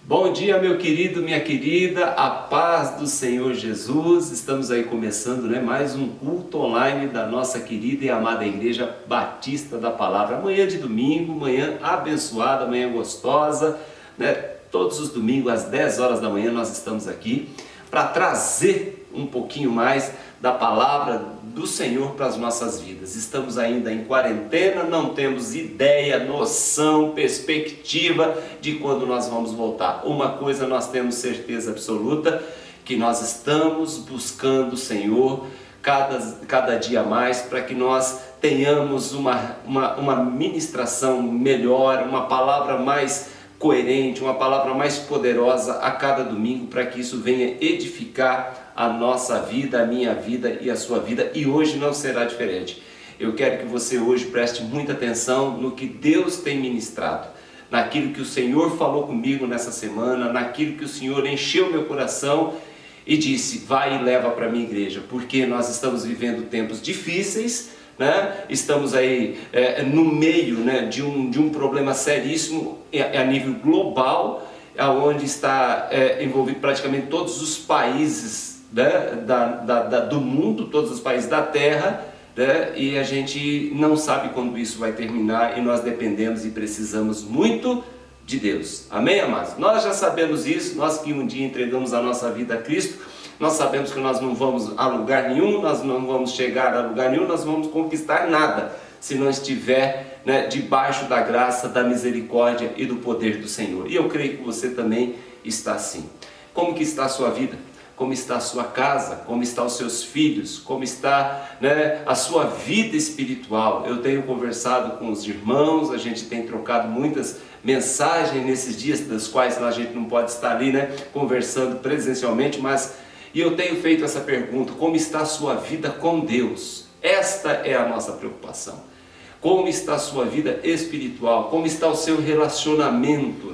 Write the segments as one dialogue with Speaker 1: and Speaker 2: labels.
Speaker 1: Bom dia, meu querido, minha querida, a paz do Senhor Jesus. Estamos aí começando, mais um culto online da nossa querida e amada Igreja Batista da Palavra. Manhã de domingo, manhã abençoada, manhã gostosa, Todos os domingos às 10 horas da manhã nós estamos aqui para trazer um pouquinho mais da palavra do Senhor para as nossas vidas. Estamos ainda em quarentena, não temos ideia, noção, perspectiva de quando nós vamos voltar. Uma coisa nós temos certeza absoluta, que nós estamos buscando o Senhor cada dia mais para que nós tenhamos uma ministração melhor, uma palavra mais coerente, uma palavra mais poderosa a cada domingo, para que isso venha edificar a nossa vida, a minha vida e a sua vida, e hoje não será diferente. Eu quero que você hoje preste muita atenção no que Deus tem ministrado, naquilo que o Senhor falou comigo nessa semana, naquilo que o Senhor encheu meu coração e disse: vai e leva para a minha igreja, porque nós estamos vivendo tempos difíceis, Estamos aí no meio de um problema seríssimo a nível global, onde está envolvido praticamente todos os países do mundo, todos os países da Terra, e a gente não sabe quando isso vai terminar, e nós dependemos e precisamos muito de Deus. Amém, amados? Nós já sabemos isso, nós que um dia entregamos a nossa vida a Cristo, nós sabemos que nós não vamos a lugar nenhum, nós não vamos chegar a lugar nenhum, nós vamos conquistar nada se não estiver debaixo da graça, da misericórdia e do poder do Senhor. E eu creio que você também está assim. Como que está a sua vida? Como está a sua casa? Como estão os seus filhos? Como está a sua vida espiritual? Eu tenho conversado com os irmãos, a gente tem trocado muitas mensagens nesses dias, das quais a gente não pode estar ali conversando presencialmente, e eu tenho feito essa pergunta: como está a sua vida com Deus? Esta é a nossa preocupação. Como está a sua vida espiritual? Como está o seu relacionamento?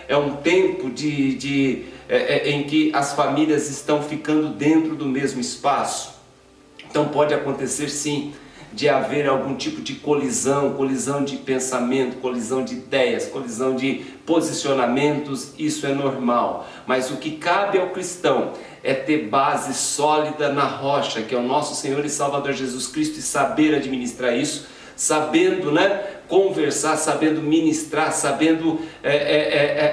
Speaker 1: É um tempo em que as famílias estão ficando dentro do mesmo espaço. Então pode acontecer sim de haver algum tipo de colisão de pensamento, colisão de ideias, colisão de posicionamentos. Isso é normal, mas o que cabe ao cristão é ter base sólida na rocha, que é o nosso Senhor e Salvador Jesus Cristo, e saber administrar isso, sabendo conversar, sabendo ministrar, sabendo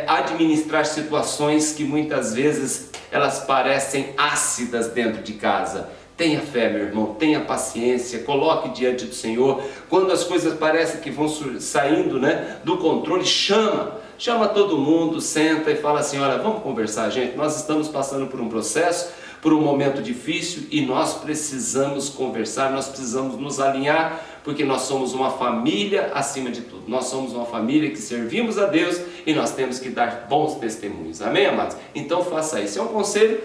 Speaker 1: administrar situações que muitas vezes elas parecem ácidas dentro de casa. Tenha fé, meu irmão, tenha paciência, coloque diante do Senhor. Quando as coisas parecem que vão saindo do controle, chama todo mundo, senta e fala assim: olha, vamos conversar, gente, nós estamos passando por um processo, por um momento difícil, e nós precisamos conversar, nós precisamos nos alinhar, porque nós somos uma família acima de tudo. Nós somos uma família que servimos a Deus e nós temos que dar bons testemunhos. Amém, amados? Então faça isso. É um conselho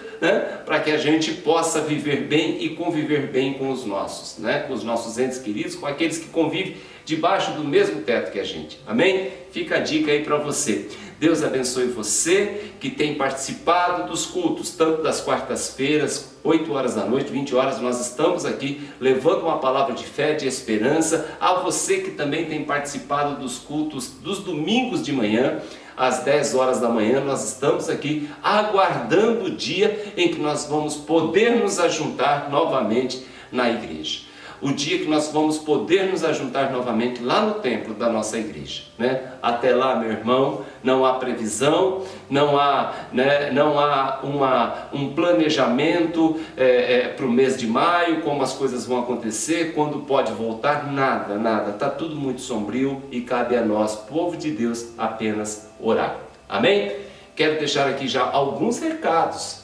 Speaker 1: para que a gente possa viver bem e conviver bem com os nossos, com os nossos entes queridos, com aqueles que convivem debaixo do mesmo teto que a gente. Amém? Fica a dica aí para você. Deus abençoe você que tem participado dos cultos, tanto das quartas-feiras, 8 horas da noite, 20 horas, nós estamos aqui levando uma palavra de fé, de esperança. A você que também tem participado dos cultos dos domingos de manhã, às 10 horas da manhã, nós estamos aqui aguardando o dia em que nós vamos poder nos ajuntar novamente na igreja. O dia que nós vamos poder nos ajuntar novamente lá no templo da nossa igreja. Até lá, meu irmão, não há previsão, não há um planejamento para o mês de maio, como as coisas vão acontecer, quando pode voltar, nada. Está tudo muito sombrio e cabe a nós, povo de Deus, apenas orar. Amém? Quero deixar aqui já alguns recados,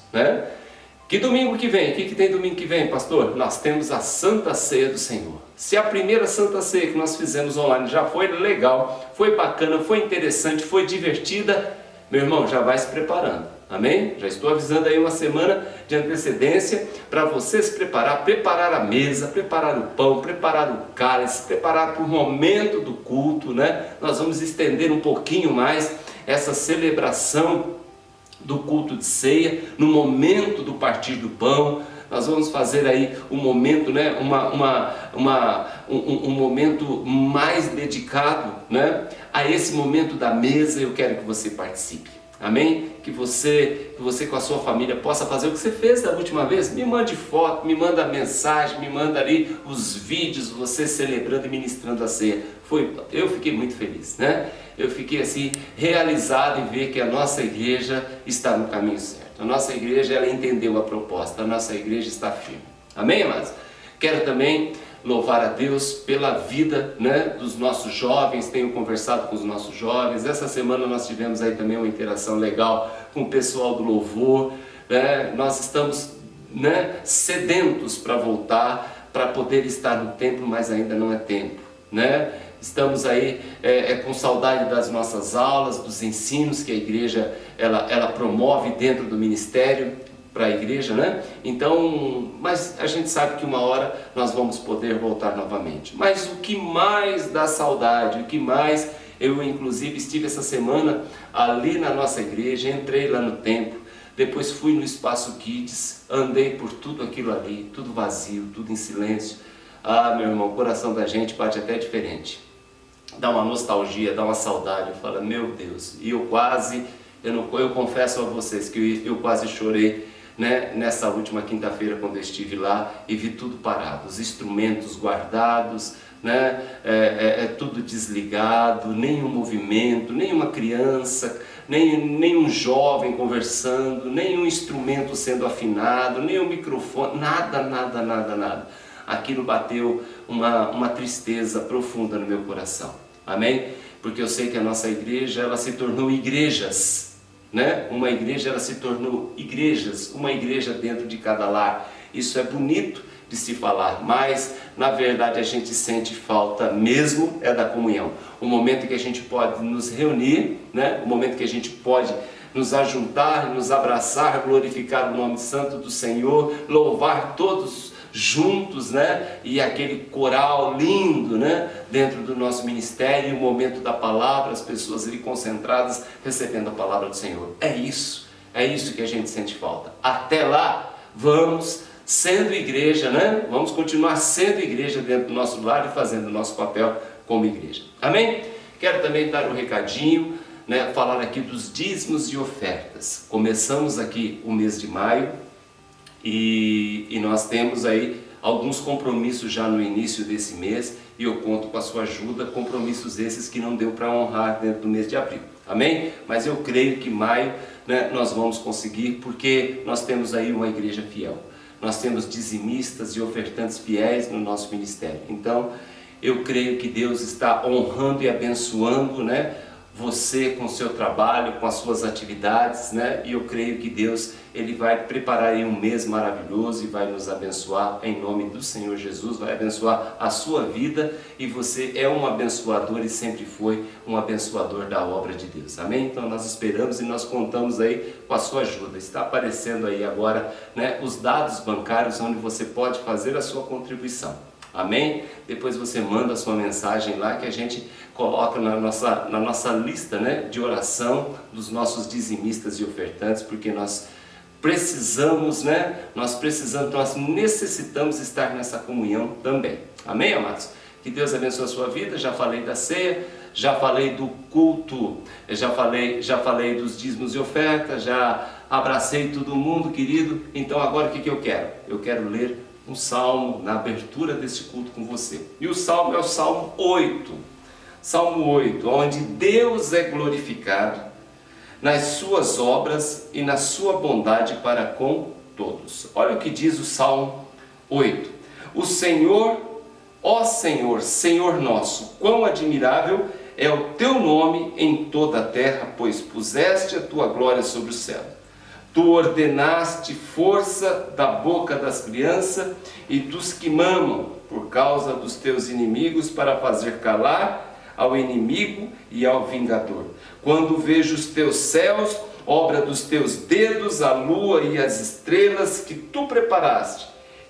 Speaker 1: Que domingo que vem? O que tem domingo que vem, pastor? Nós temos a Santa Ceia do Senhor. Se a primeira Santa Ceia que nós fizemos online já foi legal, foi bacana, foi interessante, foi divertida, meu irmão, já vai se preparando. Amém? Já estou avisando aí uma semana de antecedência para você se preparar a mesa, preparar o pão, preparar o cálice, preparar para o momento do culto, Nós vamos estender um pouquinho mais essa celebração do culto de ceia, no momento do partir do pão. Nós vamos fazer aí um momento, um momento mais dedicado a esse momento da mesa. Eu quero que você participe. Amém? Que você com a sua família possa fazer o que você fez da última vez. Me mande foto, me manda mensagem, me manda ali os vídeos, você celebrando e ministrando a ceia. Eu fiquei muito feliz, né? Eu fiquei assim realizado em ver que a nossa igreja está no caminho certo. A nossa igreja, ela entendeu a proposta, a nossa igreja está firme. Amém, amados? Quero também louvar a Deus pela vida, né, dos nossos jovens. Tenho conversado com os nossos jovens. Essa semana nós tivemos aí também uma interação legal com o pessoal do louvor, né? Nós estamos, né, sedentos para voltar, para poder estar no templo, mas ainda não é tempo, né? Estamos aí com saudade das nossas aulas, dos ensinos que a igreja ela promove dentro do ministério para a igreja, né? Então, mas a gente sabe que uma hora nós vamos poder voltar novamente. Mas o que mais dá saudade, o que mais, eu inclusive estive essa semana ali na nossa igreja, entrei lá no templo, depois fui no Espaço Kids, andei por tudo aquilo ali, tudo vazio, tudo em silêncio. Ah, meu irmão, o coração da gente bate até diferente. Dá uma nostalgia, dá uma saudade, fala, meu Deus. E eu confesso a vocês que eu quase chorei, né, nessa última quinta-feira quando eu estive lá e vi tudo parado, os instrumentos guardados, né, tudo desligado, nenhum movimento, nenhuma criança, nenhum jovem conversando, nenhum instrumento sendo afinado, nenhum microfone, nada. Aquilo bateu uma tristeza profunda no meu coração, amém? Porque eu sei que a nossa igreja, ela se tornou igrejas, né? Uma igreja, ela se tornou igrejas, uma igreja dentro de cada lar. Isso é bonito de se falar, mas na verdade a gente sente falta mesmo da comunhão. O momento que a gente pode nos reunir, né? O momento que a gente pode nos ajuntar, nos abraçar, glorificar o nome santo do Senhor, louvar todos juntos, né? E aquele coral lindo, né? Dentro do nosso ministério, o momento da palavra, as pessoas ali concentradas recebendo a palavra do Senhor. É isso que a gente sente falta. Até lá, vamos sendo igreja, né? Vamos continuar sendo igreja dentro do nosso lar e fazendo o nosso papel como igreja. Amém? Quero também dar um recadinho, né? Falar aqui dos dízimos e ofertas. Começamos aqui o mês de maio, e nós temos aí alguns compromissos já no início desse mês e eu conto com a sua ajuda, compromissos esses que não deu para honrar dentro do mês de abril, amém? Mas eu creio que maio, né, nós vamos conseguir, porque nós temos aí uma igreja fiel, nós temos dizimistas e ofertantes fiéis no nosso ministério. Então eu creio que Deus está honrando e abençoando, né, você com o seu trabalho, com as suas atividades, né? E eu creio que Deus, Ele vai preparar aí um mês maravilhoso e vai nos abençoar em nome do Senhor Jesus, vai abençoar a sua vida e você é um abençoador e sempre foi um abençoador da obra de Deus, amém? Então nós esperamos e nós contamos aí com a sua ajuda. Está aparecendo aí agora, né, os dados bancários onde você pode fazer a sua contribuição. Amém? Depois você manda a sua mensagem lá que a gente coloca na nossa lista, né, de oração dos nossos dizimistas e ofertantes, porque nós precisamos, né, nós necessitamos estar nessa comunhão também. Amém, amados? Que Deus abençoe a sua vida. Já falei da ceia, já falei do culto, já falei dos dízimos e ofertas, já abracei todo mundo, querido. Então agora o que eu quero? Eu quero ler um salmo na abertura desse culto com você. E o salmo é o Salmo 8. Salmo 8, onde Deus é glorificado nas suas obras e na sua bondade para com todos. Olha o que diz o Salmo 8. O Senhor, ó Senhor, Senhor nosso, quão admirável é o teu nome em toda a terra, pois puseste a tua glória sobre o céu. Tu ordenaste força da boca das crianças e dos que mamam, por causa dos teus inimigos, para fazer calar ao inimigo e ao vingador. Quando vejo os teus céus, obra dos teus dedos, a lua e as estrelas que tu preparaste.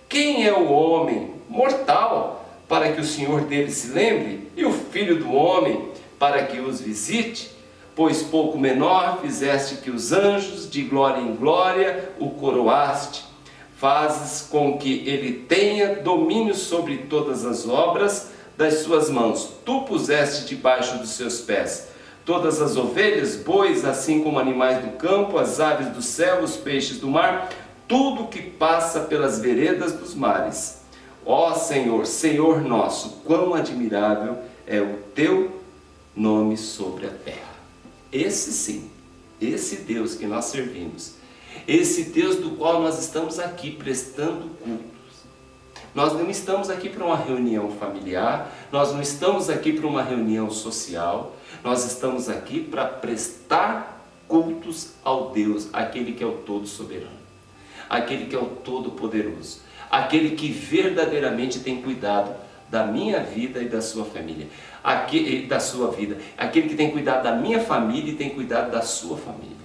Speaker 1: Quem é o homem mortal para que o Senhor dele se lembre? E o filho do homem para que os visite? Pois pouco menor fizeste que os anjos, de glória em glória o coroaste. Fazes com que ele tenha domínio sobre todas as obras das suas mãos. Tu puseste debaixo dos seus pés. todas as ovelhas, bois, assim como animais do campo, as aves do céu, os peixes do mar, tudo que passa pelas veredas dos mares. Ó Senhor, Senhor nosso, quão admirável é o teu nome sobre a terra. Esse sim, esse Deus que nós servimos, esse Deus do qual nós estamos aqui prestando cultos. Nós não estamos aqui para uma reunião familiar, nós não estamos aqui para uma reunião social, nós estamos aqui para prestar cultos ao Deus, aquele que é o todo soberano, aquele que é o todo poderoso, aquele que verdadeiramente tem cuidado da minha vida e da sua família, aquele que tem cuidado da minha família e tem cuidado da sua família.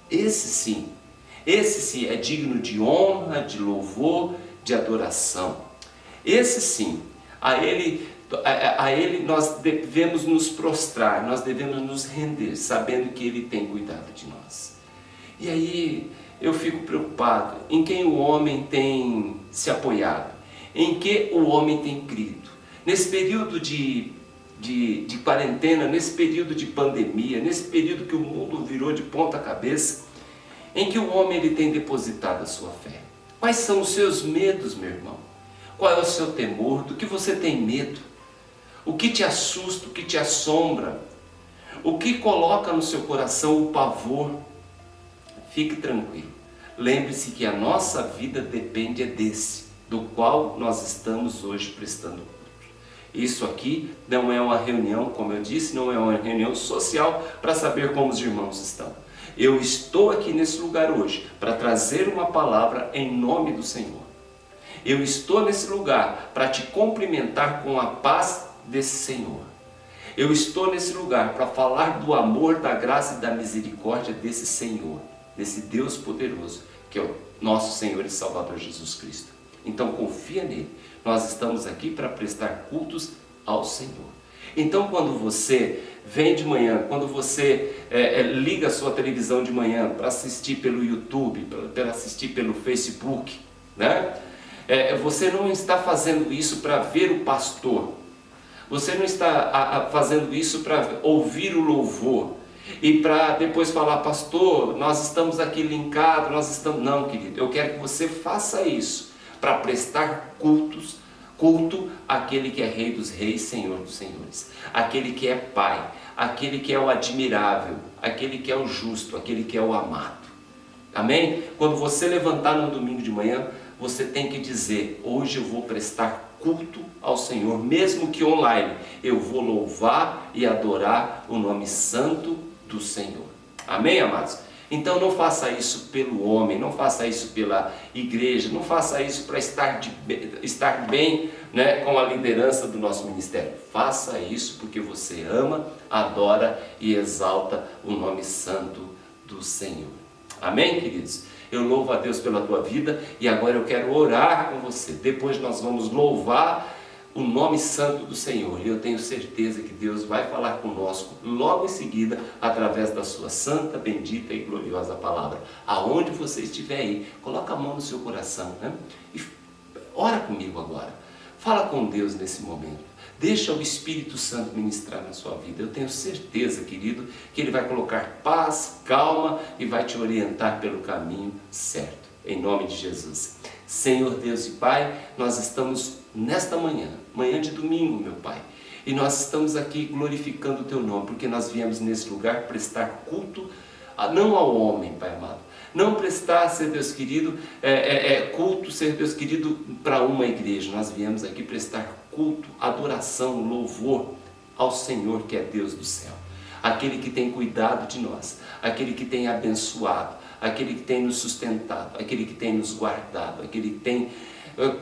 Speaker 1: Esse sim é digno de honra, de louvor, de adoração. Esse sim, a Ele nós devemos nos prostrar, nós devemos nos render, sabendo que Ele tem cuidado de nós. E aí eu fico preocupado em quem o homem tem se apoiado, em que o homem tem crido. Nesse período de quarentena, nesse período de pandemia, nesse período que o mundo virou de ponta cabeça, em que o homem ele tem depositado a sua fé. Quais são os seus medos, meu irmão? Qual é o seu temor? Do que você tem medo? O que te assusta? O que te assombra? O que coloca no seu coração o pavor? Fique tranquilo. Lembre-se que a nossa vida depende desse, do qual nós estamos hoje prestando culto. Isso aqui não é uma reunião, como eu disse, não é uma reunião social para saber como os irmãos estão. Eu estou aqui nesse lugar hoje para trazer uma palavra em nome do Senhor. Eu estou nesse lugar para te cumprimentar com a paz desse Senhor. Eu estou nesse lugar para falar do amor, da graça e da misericórdia desse Senhor, desse Deus poderoso, que é o nosso Senhor e Salvador Jesus Cristo. Então confia nele. Nós estamos aqui para prestar cultos ao Senhor. Então quando você vem de manhã, quando você liga a sua televisão de manhã para assistir pelo YouTube, para assistir pelo Facebook, né? Você não está fazendo isso para ver o pastor, você não está fazendo isso para ouvir o louvor e para depois falar, pastor, nós estamos aqui linkados, Não, querido, eu quero que você faça isso para prestar culto àquele que é Rei dos Reis, Senhor dos Senhores, aquele que é Pai, aquele que é o admirável, aquele que é o justo, aquele que é o amado. Amém? Quando você levantar no domingo de manhã, você tem que dizer, hoje eu vou prestar culto ao Senhor, mesmo que online, eu vou louvar e adorar o nome santo do Senhor. Amém, amados? Então não faça isso pelo homem, não faça isso pela igreja, não faça isso para estar bem, né, com a liderança do nosso ministério. Faça isso porque você ama, adora e exalta o nome santo do Senhor. Amém, queridos? Eu louvo a Deus pela tua vida e agora eu quero orar com você. Depois nós vamos louvar o nome santo do Senhor. E eu tenho certeza que Deus vai falar conosco logo em seguida, através da sua santa, bendita e gloriosa palavra. Aonde você estiver aí, coloca a mão no seu coração, né? E ora comigo agora. Fala com Deus nesse momento. Deixa o Espírito Santo ministrar na sua vida. Eu tenho certeza, querido, que Ele vai colocar paz, calma e vai te orientar pelo caminho certo. Em nome de Jesus. Senhor Deus e Pai, nós estamos nesta manhã de domingo, meu Pai. E nós estamos aqui glorificando o Teu nome, porque nós viemos nesse lugar prestar culto, não ao homem, Pai amado. Não prestar, ser Deus querido, culto, ser Deus querido, para uma igreja. Nós viemos aqui prestar culto, adoração, louvor ao Senhor, que é Deus do céu. Aquele que tem cuidado de nós, aquele que tem abençoado, aquele que tem nos sustentado, aquele que tem nos guardado, aquele que tem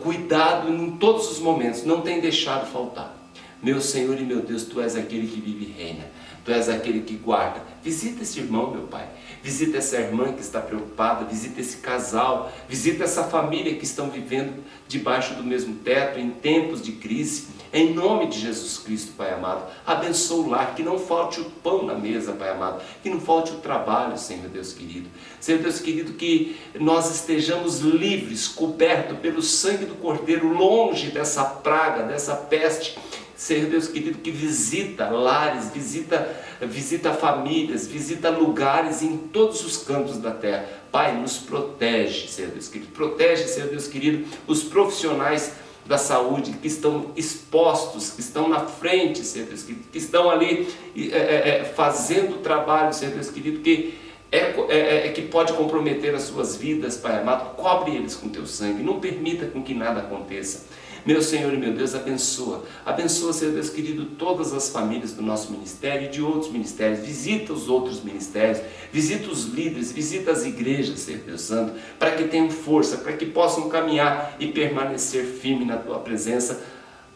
Speaker 1: cuidado em todos os momentos, não tem deixado faltar. Meu Senhor e meu Deus, Tu és aquele que vive e reina, Tu és aquele que guarda. Visita esse irmão, meu Pai, visita essa irmã que está preocupada, visita esse casal, visita essa família que estão vivendo debaixo do mesmo teto, em tempos de crise. Em nome de Jesus Cristo, Pai amado, abençoa o lar, que não falte o pão na mesa, Pai amado, que não falte o trabalho, Senhor Deus querido. Senhor Deus querido, que nós estejamos livres, cobertos pelo sangue do Cordeiro, longe dessa praga, dessa peste. Senhor Deus querido, que visita lares, visita famílias, visita lugares em todos os cantos da terra. Pai, nos protege, Senhor Deus querido. Protege, Senhor Deus querido, os profissionais da saúde que estão expostos, que estão na frente, Senhor Deus querido, que estão ali fazendo o trabalho, Senhor Deus querido, que pode comprometer as suas vidas, Pai amado. Cobre eles com teu sangue, não permita com que nada aconteça. Meu Senhor e meu Deus, abençoa, Senhor Deus querido, todas as famílias do nosso ministério e de outros ministérios. Visita os outros ministérios, visita os líderes, visita as igrejas, Senhor Deus Santo, para que tenham força, para que possam caminhar e permanecer firme na tua presença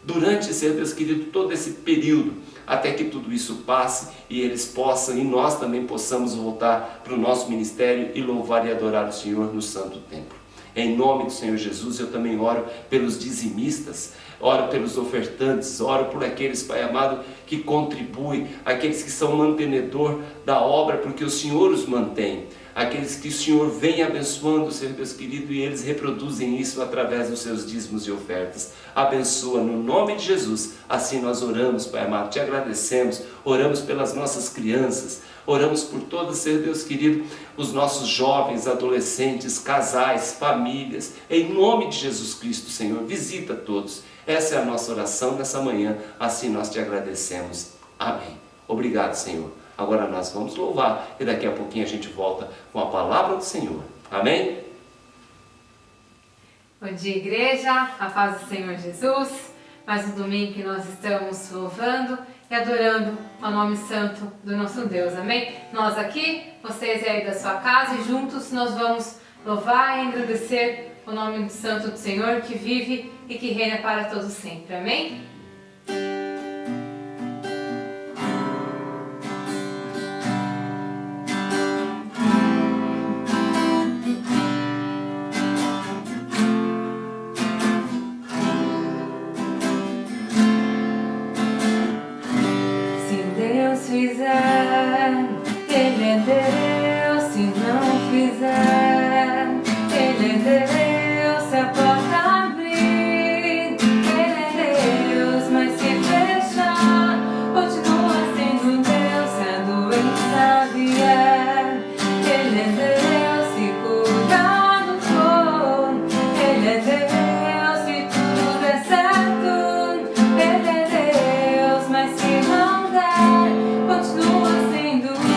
Speaker 1: durante, Senhor Deus querido, todo esse período, até que tudo isso passe e eles possam, e nós também possamos voltar para o nosso ministério e louvar e adorar o Senhor no santo templo. Em nome do Senhor Jesus, eu também oro pelos dizimistas, oro pelos ofertantes, oro por aqueles, Pai amado, que contribuem, aqueles que são mantenedor da obra, porque o Senhor os mantém, aqueles que o Senhor vem abençoando, Senhor Deus querido, e eles reproduzem isso através dos seus dízimos e ofertas. Abençoa no nome de Jesus, assim nós oramos, Pai amado, te agradecemos, oramos pelas nossas crianças, oramos por todos, Senhor Deus querido, os nossos jovens, adolescentes, casais, famílias, em nome de Jesus Cristo, Senhor, visita todos. Essa é a nossa oração nessa manhã, assim nós te agradecemos. Amém. Obrigado, Senhor. Agora nós vamos louvar e daqui a pouquinho a gente volta com a palavra do Senhor. Amém?
Speaker 2: Bom dia, igreja, a paz do Senhor Jesus. Mais um domingo que nós estamos louvando e adorando ao nome santo do nosso Deus, amém? Nós aqui, vocês aí da sua casa, e juntos nós vamos louvar e agradecer o nome santo do Senhor que vive e que reina para todos sempre, amém? Ele é Deus, se não fizer, Ele é Deus, se a porta abrir, Ele é Deus, mas se fechar, continua sendo Deus, se a doença vier, Ele é Deus, se curar do corpo, Ele é Deus, se tudo der certo, Ele é Deus, mas se não der, continua sendo Deus.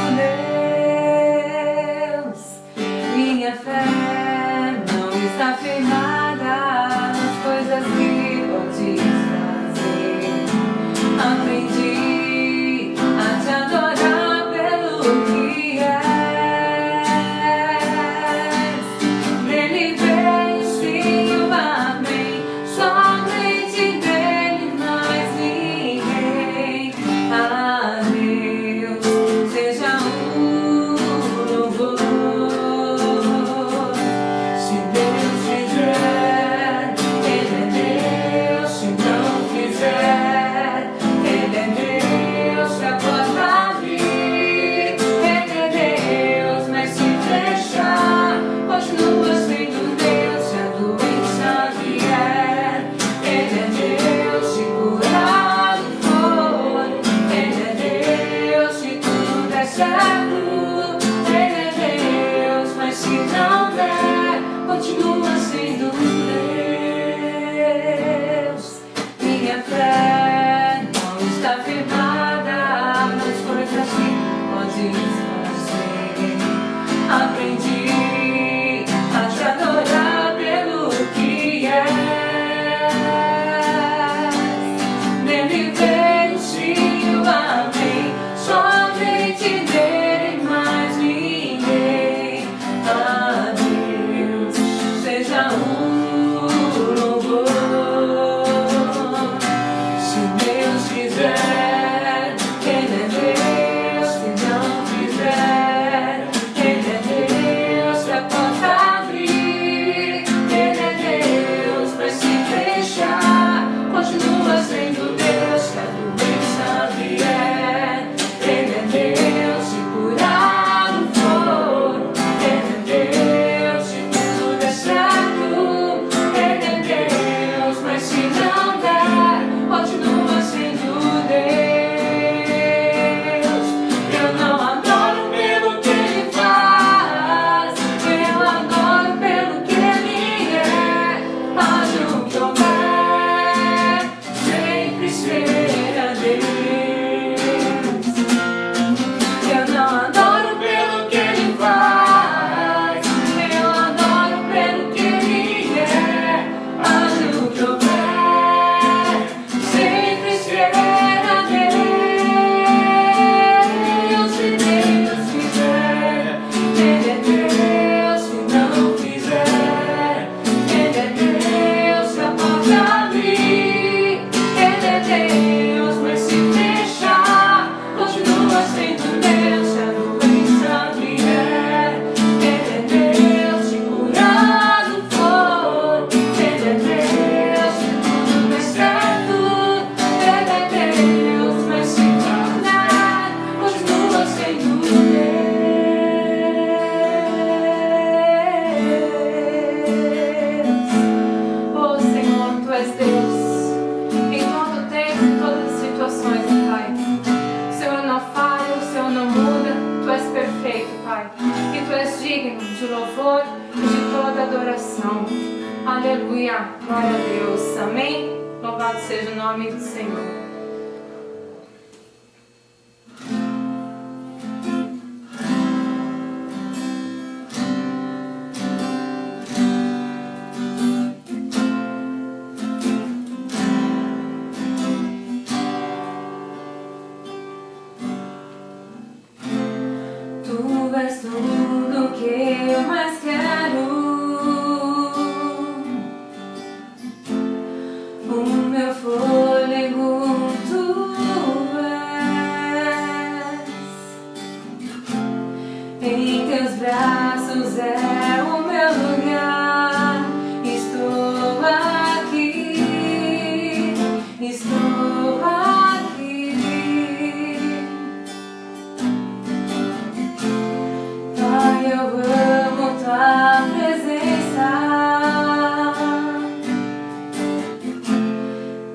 Speaker 2: digno de louvor e de toda adoração. Aleluia, glória a Deus, amém? Louvado seja o nome do Senhor. Tu és tudo que eu mais quero. O meu fôlego tu és. Em teus braços é o meu lugar. Estou aqui, estou aqui. Pai, eu amo tua presença.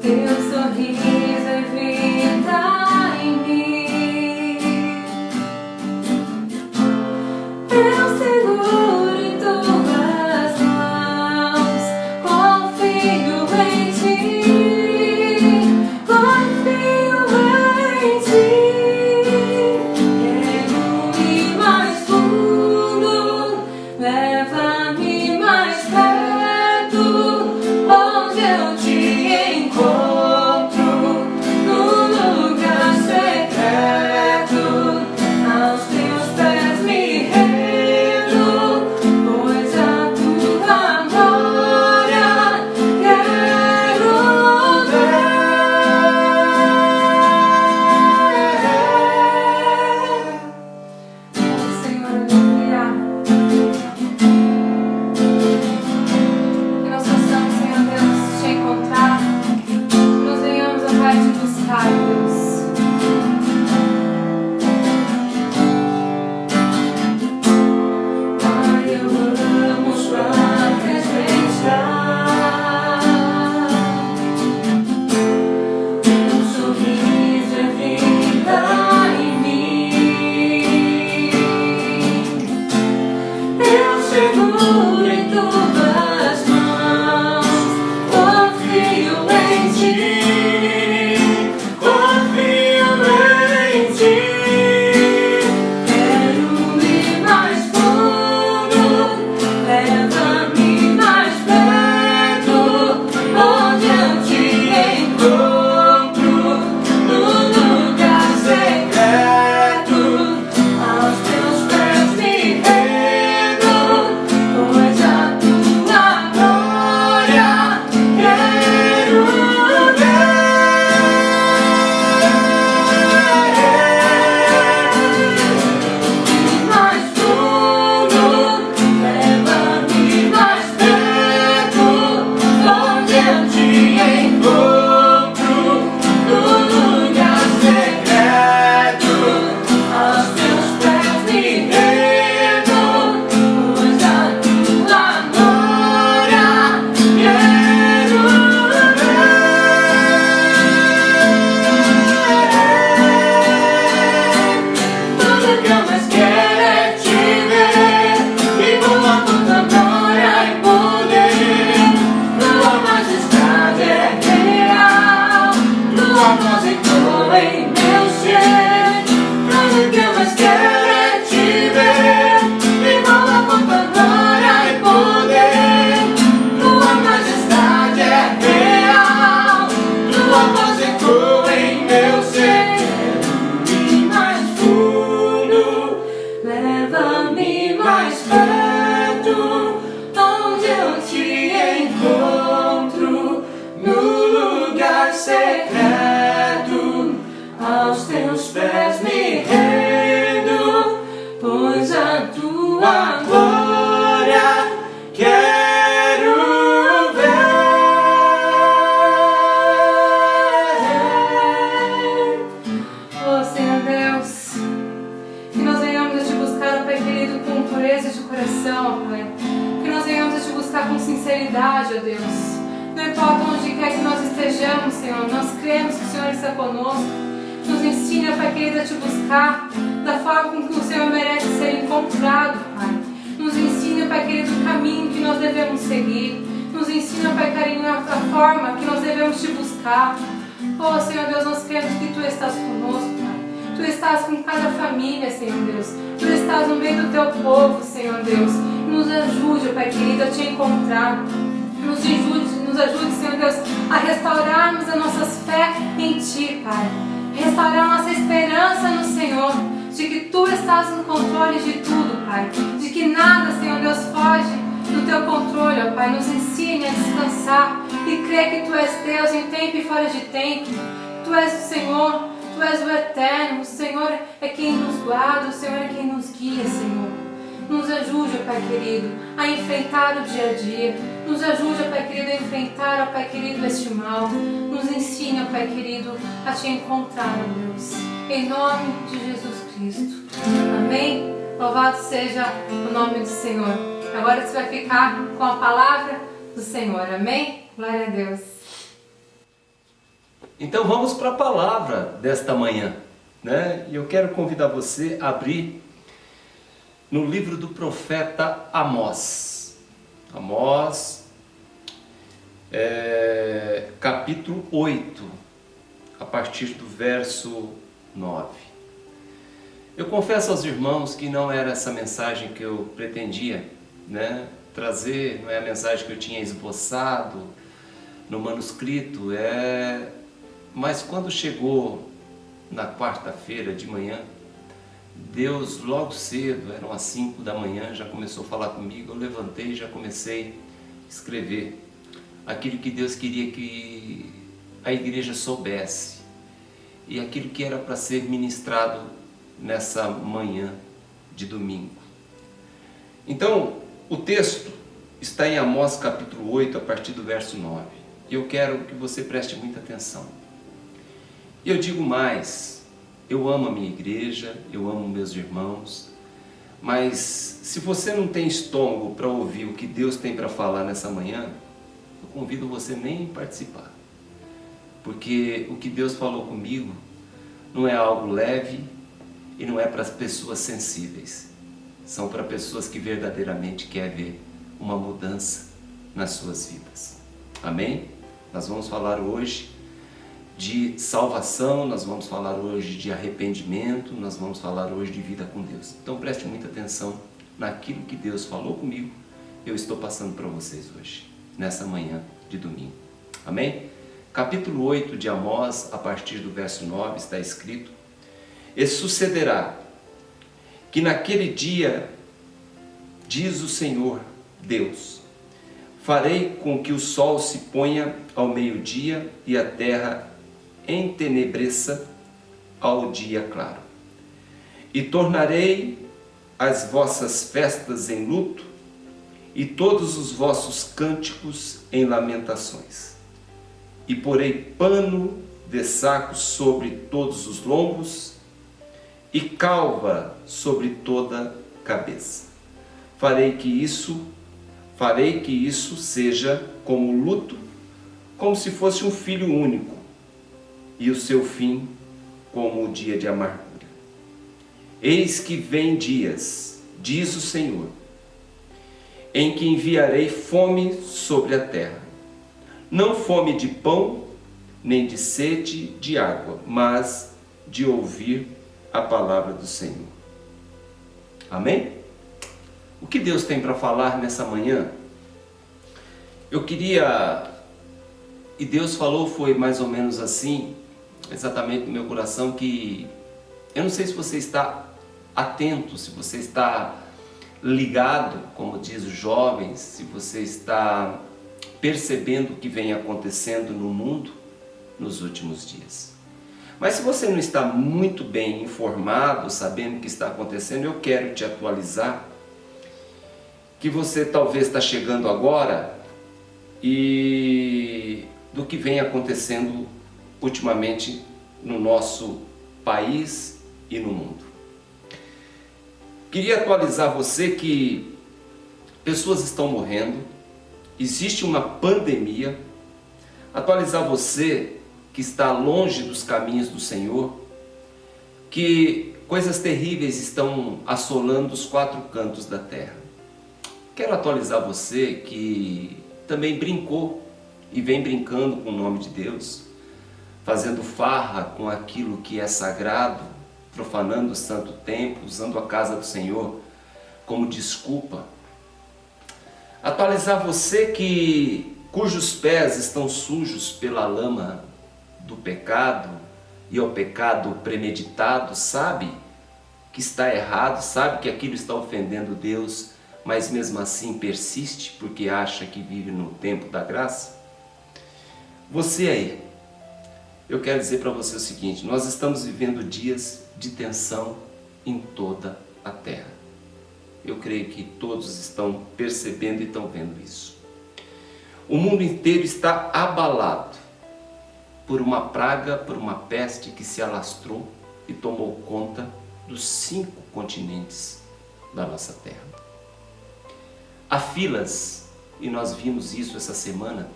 Speaker 2: Teu sorriso é vida em mim. Eu seguro em tuas mãos, confio em ti, confio em ti. Quero ir mais fundo, leva-me mais perto, onde eu te encontro, no lugar secreto. Aos teus pés me rendo, pois a tua glória quero ver. Senhor, aleluia. Que nós possamos, Senhor Deus, te encontrar, que nós venhamos a Pai te buscar, Deus. Pai, eu amo tua presença. Teu sorriso é vida em mim. Eu seguro em tuas mãos, confio em ti, confio em ti. Quero ir mais fundo, leva-me mais perto, onde eu te encontro, no lugar secreto. Aos teus pés me rendo, pois a tua glória quero ver. Mais fundo, leva-me mais perto, onde eu te encontro, no lugar secreto. Aos teus pés me rendo, pois a tua glória quero ver. Tudo que eu mais quero é te ver, e com a tua glória e poder. Tua majestade é real, tua voz ecoa em meu ser. Tudo que eu mais quero é te ver, e com a tua glória e poder. Tua majestade é real, tua voz ecoa em meu ser. Quero ir mais fundo, leva-me mais perto, onde eu te encontro, no lugar secreto. Aos teus pés me rendo, pois a tua glória quero ver. Oh, Senhor Deus, que nós venhamos a te buscar, Pai querido, com pureza de coração, ó Pai. Que nós venhamos a te buscar com sinceridade, ó Deus. Não importa onde quer que nós estejamos, Senhor, nós cremos que o Senhor está conosco. Nos ensina, Pai querido, a te buscar da forma com que o Senhor merece ser encontrado, Pai. Nos seguir. Nos ensina, Pai carinho, a forma que nós devemos te buscar. Oh, Senhor Deus, nós cremos que Tu estás conosco, Pai. Tu estás com cada família, Senhor Deus. Tu estás no meio do Teu povo, Senhor Deus. Nos ajude, Pai querido, a Te encontrar. Nos ajude, Senhor Deus, a restaurarmos as nossas fé em Ti, Pai. Restaurar nossa esperança no Senhor, de que Tu estás no controle de tudo, Pai. De que nada, Senhor Deus, foge do Teu controle, ó Pai. Nos ensine a descansar e crer que Tu és Deus em tempo e fora de tempo. Tu és o Senhor, Tu és o Eterno. O Senhor é quem nos guarda, o Senhor é quem nos guia, Senhor. Nos ajude, Pai querido, a enfrentar o dia a dia. Nos ajude, Pai querido, a enfrentar, ó Pai querido, este mal. Nos ensine, ó Pai querido, a Te encontrar, ó Deus. Em nome de Jesus Cristo. Amém? Louvado seja o nome do Senhor. Agora você vai ficar com a palavra do Senhor. Amém? Glória a Deus.
Speaker 1: Então vamos para a palavra desta manhã, né? E eu quero convidar você a abrir no livro do profeta Amós. Amós, capítulo 8, a partir do verso 9. Eu confesso aos irmãos que não era essa mensagem que eu pretendia, né, trazer, não é a mensagem que eu tinha esboçado no manuscrito, mas quando chegou na quarta-feira de manhã, Deus logo cedo, eram as 5 da manhã, já começou a falar comigo. Eu levantei e já comecei a escrever aquilo que Deus queria que a igreja soubesse e aquilo que era para ser ministrado nessa manhã de domingo. Então, o texto está em Amós capítulo 8, a partir do verso 9. E eu quero que você preste muita atenção. E eu digo mais, eu amo a minha igreja, eu amo meus irmãos, mas se você não tem estômago para ouvir o que Deus tem para falar nessa manhã, eu convido você nem a participar. Porque o que Deus falou comigo não é algo leve e não é para as pessoas sensíveis. São para pessoas que verdadeiramente querem ver uma mudança nas suas vidas. Amém? Nós vamos falar hoje de salvação, nós vamos falar hoje de arrependimento, nós vamos falar hoje de vida com Deus. Então preste muita atenção naquilo que Deus falou comigo, eu estou passando para vocês hoje, nessa manhã de domingo. Amém? Capítulo 8 de Amós, a partir do verso 9, está escrito: E sucederá que naquele dia, diz o Senhor Deus, farei com que o sol se ponha ao meio-dia e a terra entenebreça ao dia claro. E tornarei as vossas festas em luto e todos os vossos cânticos em lamentações. E porei pano de saco sobre todos os lombos e calva sobre toda a cabeça. Farei que isso seja como luto, como se fosse um filho único, e o seu fim como o dia de amargura. Eis que vem dias, diz o Senhor, em que enviarei fome sobre a terra, não fome de pão, nem de sede de água, mas de ouvir a palavra do Senhor. Amém? O que Deus tem para falar nessa manhã? Eu queria, e Deus falou, foi mais ou menos assim, exatamente no meu coração, que eu não sei se você está atento, se você está ligado, como diz os jovens, se você está percebendo o que vem acontecendo no mundo nos últimos dias. Mas se você não está muito bem informado, sabendo o que está acontecendo, eu quero te atualizar, que você talvez está chegando agora e do que vem acontecendo ultimamente no nosso país e no mundo. Queria atualizar você que pessoas estão morrendo, existe uma pandemia. Atualizar você que está longe dos caminhos do Senhor, que coisas terríveis estão assolando os 4 cantos da terra. Quero atualizar você que também brincou e vem brincando com o nome de Deus, fazendo farra com aquilo que é sagrado, profanando o santo templo, usando a casa do Senhor como desculpa. Atualizar você cujos pés estão sujos pela lama do pecado e ao pecado premeditado, sabe que está errado, sabe que aquilo está ofendendo Deus, mas mesmo assim persiste porque acha que vive no tempo da graça? Você aí, eu quero dizer para você o seguinte: nós estamos vivendo dias de tensão em toda a terra. Eu creio que todos estão percebendo e estão vendo isso. O mundo inteiro está abalado por uma praga, por uma peste que se alastrou e tomou conta dos 5 continentes da nossa terra. Há filas, e nós vimos isso essa semana,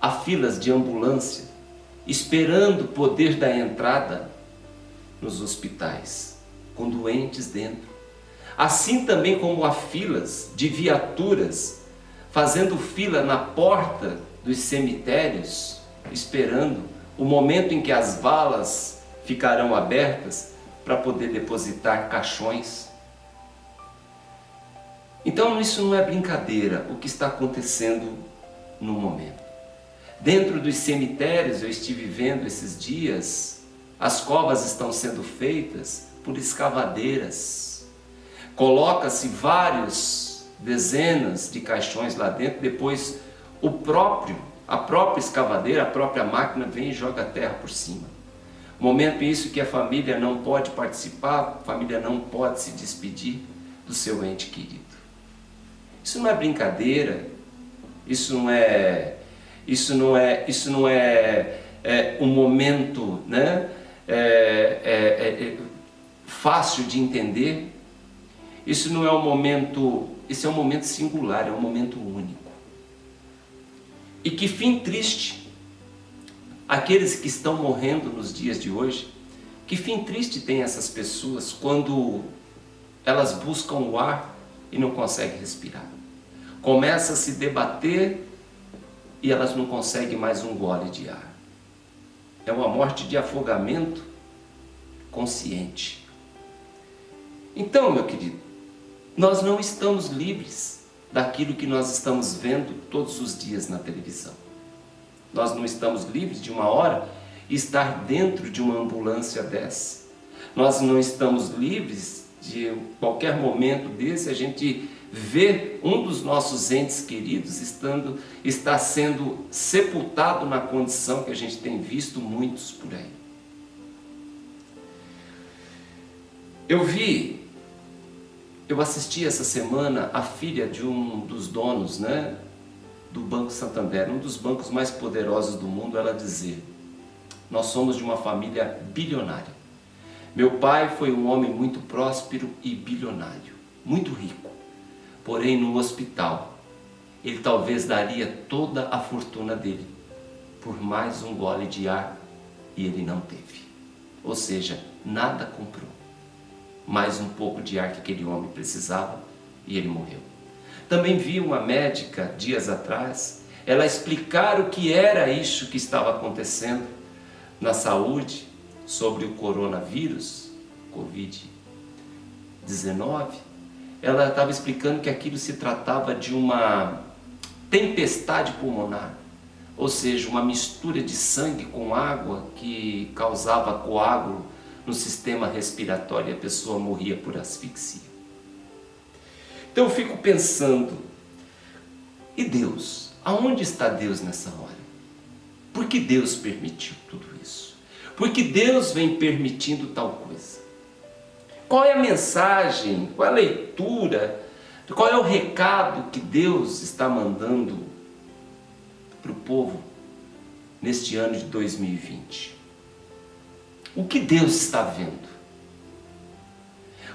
Speaker 1: há filas de ambulância esperando poder dar entrada nos hospitais, com doentes dentro. Assim também como há filas de viaturas fazendo fila na porta dos cemitérios, esperando o momento em que as valas ficarão abertas para poder depositar caixões. Então isso não é brincadeira o que está acontecendo no momento. Dentro dos cemitérios, eu estive vendo esses dias, as covas estão sendo feitas por escavadeiras. Coloca-se dezenas de caixões lá dentro, depois a própria escavadeira, a própria máquina vem e joga a terra por cima. Momento isso que a família não pode participar, a família não pode se despedir do seu ente querido. Isso não é brincadeira, isso não é um momento, né, fácil de entender. Isso não é um momento, isso é um momento singular, é um momento único. E que fim triste, aqueles que estão morrendo nos dias de hoje, que fim triste tem essas pessoas quando elas buscam o ar e não conseguem respirar. Começa a se debater e elas não conseguem mais um gole de ar. É uma morte de afogamento consciente. Então, meu querido, nós não estamos livres daquilo que nós estamos vendo todos os dias na televisão. Nós não estamos livres de uma hora estar dentro de uma ambulância dessa. Nós não estamos livres de qualquer momento desse a gente ver um dos nossos entes queridos está sendo sepultado na condição que a gente tem visto muitos por aí. Eu assisti essa semana a filha de um dos donos, né, do Banco Santander, um dos bancos mais poderosos do mundo, ela dizer: nós somos de uma família bilionária. Meu pai foi um homem muito próspero e bilionário, muito rico. Porém, no hospital, ele talvez daria toda a fortuna dele por mais um gole de ar e ele não teve. Ou seja, nada comprou. Mais um pouco de ar que aquele homem precisava e ele morreu. Também vi uma médica dias atrás, ela explicar o que era isso que estava acontecendo na saúde sobre o coronavírus, Covid-19. Ela estava explicando que aquilo se tratava de uma tempestade pulmonar, ou seja, uma mistura de sangue com água que causava coágulo no sistema respiratório e a pessoa morria por asfixia. Então eu fico pensando, e Deus? Aonde está Deus nessa hora? Por que Deus permitiu tudo isso? Por que Deus vem permitindo tal coisa? Qual é a mensagem, qual é a leitura, qual é o recado que Deus está mandando para o povo neste ano de 2020? O que Deus está vendo?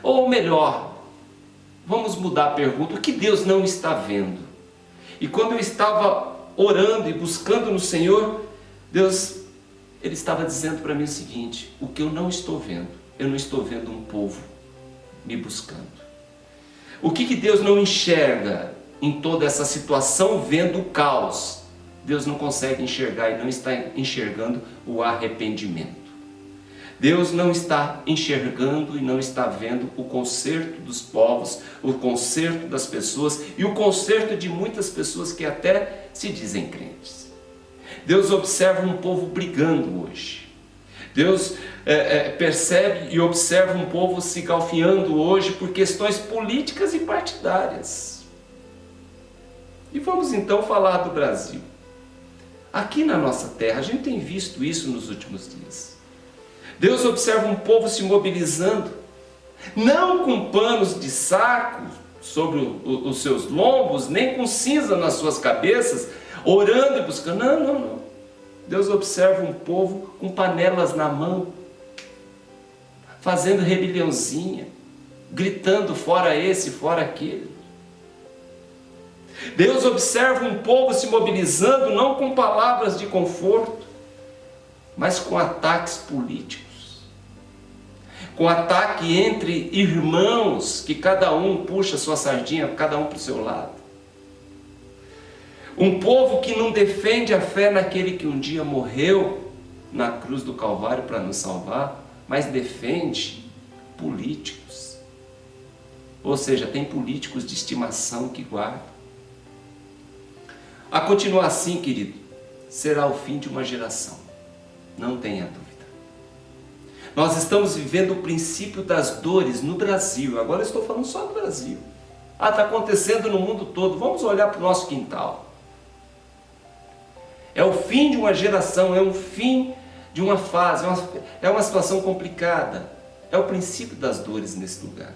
Speaker 1: Ou melhor, vamos mudar a pergunta: o que Deus não está vendo? E quando eu estava orando e buscando no Senhor, Deus, Ele estava dizendo para mim o seguinte: o que eu não estou vendo? Eu não estou vendo um povo me buscando. O que Deus não enxerga? em toda essa situação, vendo o caos, Deus não consegue enxergar e não está enxergando o arrependimento. Deus não está enxergando e não está vendo o conserto dos povos, o conserto das pessoas e o conserto de muitas pessoas que até se dizem crentes. Deus observa um povo brigando hoje. Deus percebe e observa um povo se galfinhando hoje por questões políticas e partidárias. E vamos então falar do Brasil. Aqui na nossa terra, a gente tem visto isso nos últimos dias. Deus observa um povo se mobilizando, não com panos de saco sobre os seus lombos, nem com cinza nas suas cabeças, orando e buscando. Não. Deus observa um povo com panelas na mão, fazendo rebeliãozinha, gritando fora esse, fora aquele. Deus observa um povo se mobilizando não com palavras de conforto, mas com ataques políticos, com ataque entre irmãos, que cada um puxa sua sardinha, cada um para o seu lado. Um povo que não defende a fé naquele que um dia morreu na cruz do Calvário para nos salvar, mas defende políticos. Ou seja, tem políticos de estimação que guardam. A continuar assim, querido, será o fim de uma geração. Não tenha dúvida. Nós estamos vivendo o princípio das dores no Brasil. Agora eu estou falando só do Brasil. Está acontecendo no mundo todo. Vamos olhar para o nosso quintal. É o fim de uma geração, é o fim de uma fase, é uma situação complicada. É o princípio das dores nesse lugar.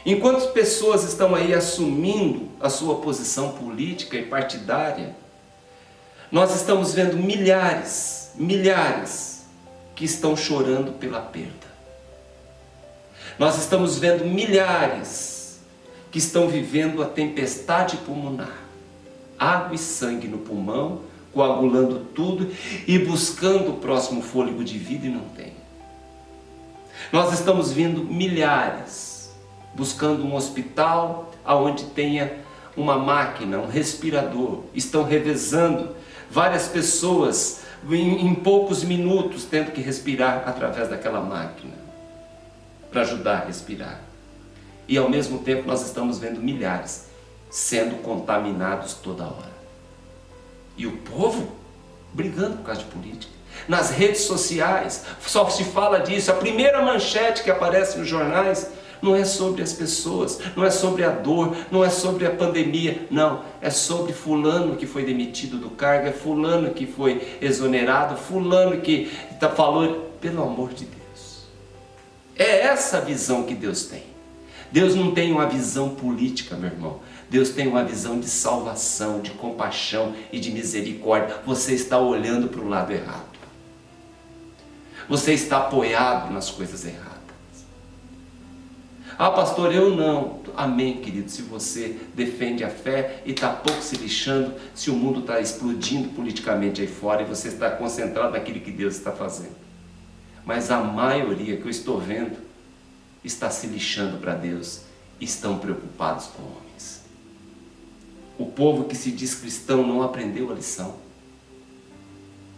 Speaker 1: Enquanto pessoas estão aí assumindo a sua posição política e partidária, nós estamos vendo milhares que estão chorando pela perda. Nós estamos vendo milhares que estão vivendo a tempestade pulmonar. Água e sangue no pulmão, coagulando tudo e buscando o próximo fôlego de vida e não tem. Nós estamos vendo milhares buscando um hospital onde tenha uma máquina, um respirador. Estão revezando várias pessoas em poucos minutos tendo que respirar através daquela máquina para ajudar a respirar. E ao mesmo tempo nós estamos vendo milhares sendo contaminados toda hora. E o povo brigando por causa de política. Nas redes sociais só se fala disso. A primeira manchete que aparece nos jornais não é sobre as pessoas, não é sobre a dor, não é sobre a pandemia, não, é sobre fulano que foi demitido do cargo, é fulano que foi exonerado, fulano que falou, pelo amor de Deus. É essa a visão que Deus tem. Deus não tem uma visão política, meu irmão. Deus tem uma visão de salvação, de compaixão e de misericórdia. Você está olhando para o lado errado. Você está apoiado nas coisas erradas. Ah, pastor, eu não. Amém, querido, se você defende a fé e está pouco se lixando se o mundo está explodindo politicamente aí fora e você está concentrado naquilo que Deus está fazendo. Mas a maioria que eu estou vendo está se lixando para Deus, estão preocupados com homens. O povo que se diz cristão não aprendeu a lição.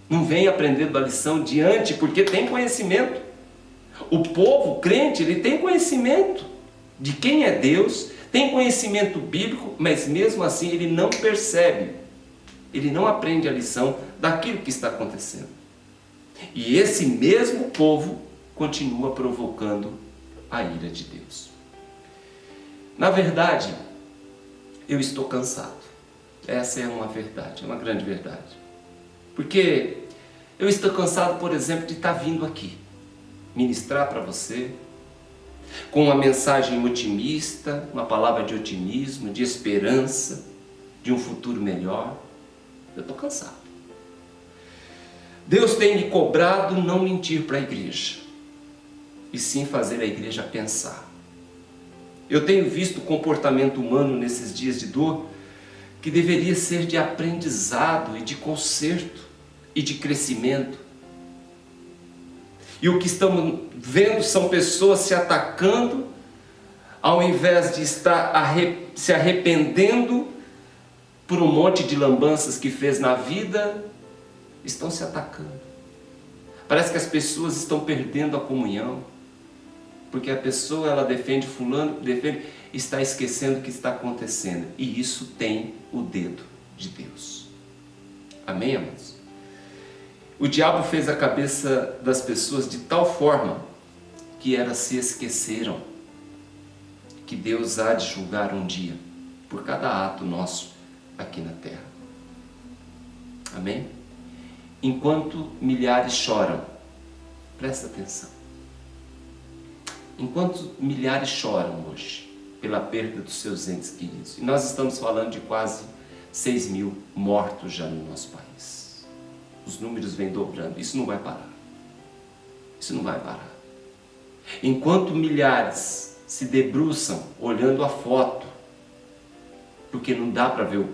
Speaker 1: Não vem aprendendo a lição diante porque tem conhecimento. O povo crente, ele tem conhecimento de quem é Deus, tem conhecimento bíblico, mas mesmo assim ele não percebe, ele não aprende a lição daquilo que está acontecendo. E esse mesmo povo continua provocando a ira de Deus. Na verdade, eu estou cansado. Essa é uma verdade, é uma grande verdade. Porque eu estou cansado, por exemplo, de estar vindo aqui ministrar para você com uma mensagem otimista, uma palavra de otimismo, de esperança, de um futuro melhor. Eu estou cansado. Deus tem me cobrado não mentir para a igreja, e sim fazer a igreja pensar. Eu tenho visto o comportamento humano nesses dias de dor que deveria ser de aprendizado e de conserto e de crescimento. E o que estamos vendo são pessoas se atacando ao invés de estar se arrependendo por um monte de lambanças que fez na vida, estão se atacando. Parece que as pessoas estão perdendo a comunhão, porque a pessoa, ela defende fulano, está esquecendo o que está acontecendo, e isso tem o dedo de Deus. Amém, amados? O diabo fez a cabeça das pessoas de tal forma que elas se esqueceram que Deus há de julgar um dia por cada ato nosso aqui na terra. Amém? Enquanto milhares choram, presta atenção. Enquanto milhares choram hoje pela perda dos seus entes queridos, e nós estamos falando de quase 6 mil mortos já no nosso país. Os números vêm dobrando, isso não vai parar. Isso não vai parar. Enquanto milhares se debruçam olhando a foto, porque não dá para ver o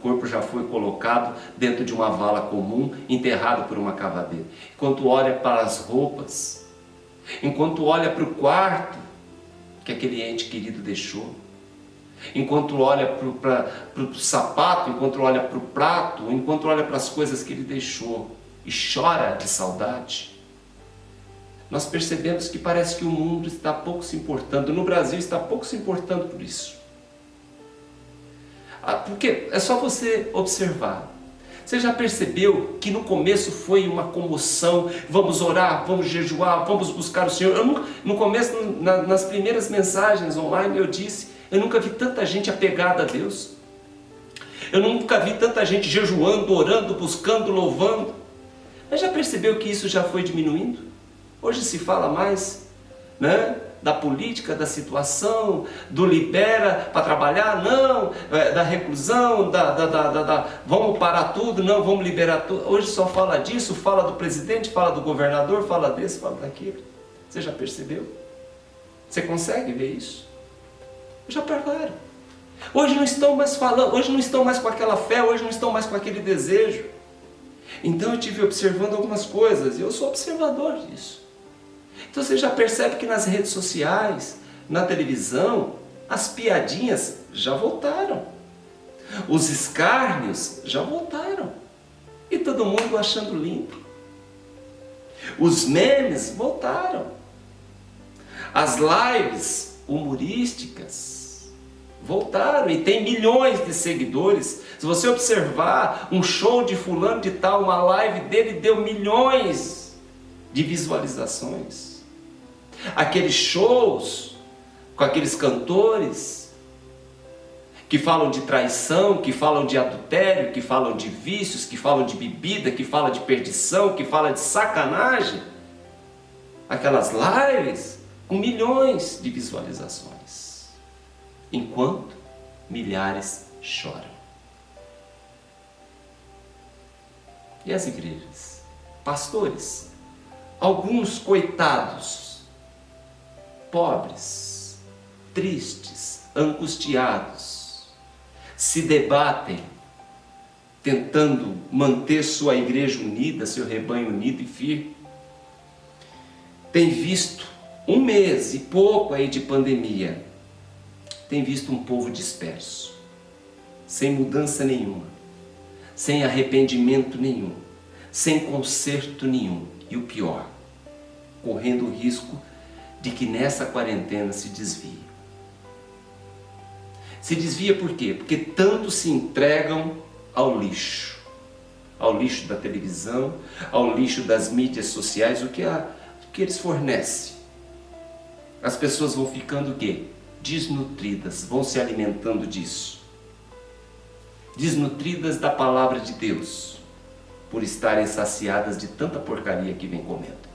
Speaker 1: corpo já foi colocado dentro de uma vala comum, enterrado por uma cavadeira. Enquanto olha para as roupas, enquanto olha para o quarto que aquele ente querido deixou, enquanto olha para o sapato, enquanto olha para o prato, enquanto olha para as coisas que ele deixou e chora de saudade, nós percebemos que parece que o mundo está pouco se importando, no Brasil está pouco se importando por isso. Porque é só você observar. Você já percebeu que no começo foi uma comoção, vamos orar, vamos jejuar, vamos buscar o Senhor? No começo, nas primeiras mensagens online, eu disse, eu nunca vi tanta gente apegada a Deus. Eu nunca vi tanta gente jejuando, orando, buscando, louvando. Mas já percebeu que isso já foi diminuindo? Hoje se fala mais, né, da política, da situação, do libera para trabalhar, não, da reclusão, vamos parar tudo, não, vamos liberar tudo. Hoje só fala disso, fala do presidente, fala do governador, fala desse, fala daquilo. Você já percebeu? Você consegue ver isso? Já pararam. Hoje não estão mais falando, hoje não estão mais com aquela fé, hoje não estão mais com aquele desejo. Então eu estive observando algumas coisas, e eu sou observador disso. Então você já percebe que nas redes sociais, na televisão, as piadinhas já voltaram. Os escárnios já voltaram. E todo mundo achando lindo. Os memes voltaram. As lives humorísticas voltaram e tem milhões de seguidores. Se você observar um show de fulano de tal, uma live dele deu milhões de visualizações. Aqueles shows com aqueles cantores que falam de traição, que falam de adultério, que falam de vícios, que falam de bebida, que falam de perdição, que falam de sacanagem. Aquelas lives com milhões de visualizações, enquanto milhares choram. E as igrejas? Pastores, alguns coitados, pobres, tristes, angustiados, se debatem, tentando manter sua igreja unida, seu rebanho unido e firme. Tem visto 1 mês e pouco aí de pandemia, tem visto um povo disperso, sem mudança nenhuma, sem arrependimento nenhum, sem conserto nenhum, e o pior, correndo o risco de que nessa quarentena se desvie. Se desvia por quê? Porque tanto se entregam ao lixo da televisão, ao lixo das mídias sociais, o que eles fornecem. As pessoas vão ficando o quê? Desnutridas, vão se alimentando disso. Desnutridas da palavra de Deus, por estarem saciadas de tanta porcaria que vem comendo.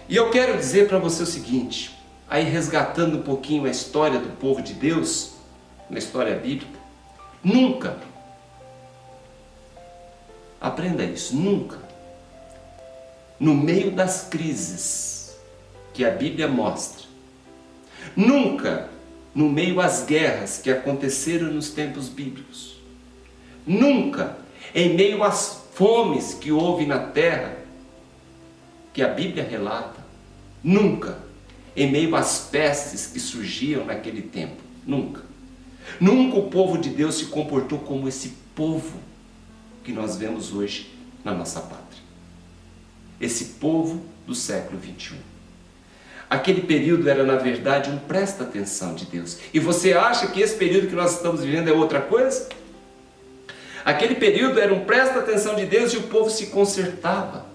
Speaker 1: E eu quero dizer para você o seguinte, aí resgatando um pouquinho a história do povo de Deus, na história bíblica, nunca, aprenda isso, nunca, no meio das crises que a Bíblia mostra, nunca no meio às guerras que aconteceram nos tempos bíblicos, nunca em meio às fomes que houve na terra, que a Bíblia relata, nunca em meio às pestes que surgiam naquele tempo. Nunca. Nunca o povo de Deus se comportou como esse povo que nós vemos hoje na nossa pátria. Esse povo do século 21. Aquele período era, na verdade, um presta atenção de Deus. E você acha que esse período que nós estamos vivendo é outra coisa? Aquele período era um presta atenção de Deus e o povo se consertava.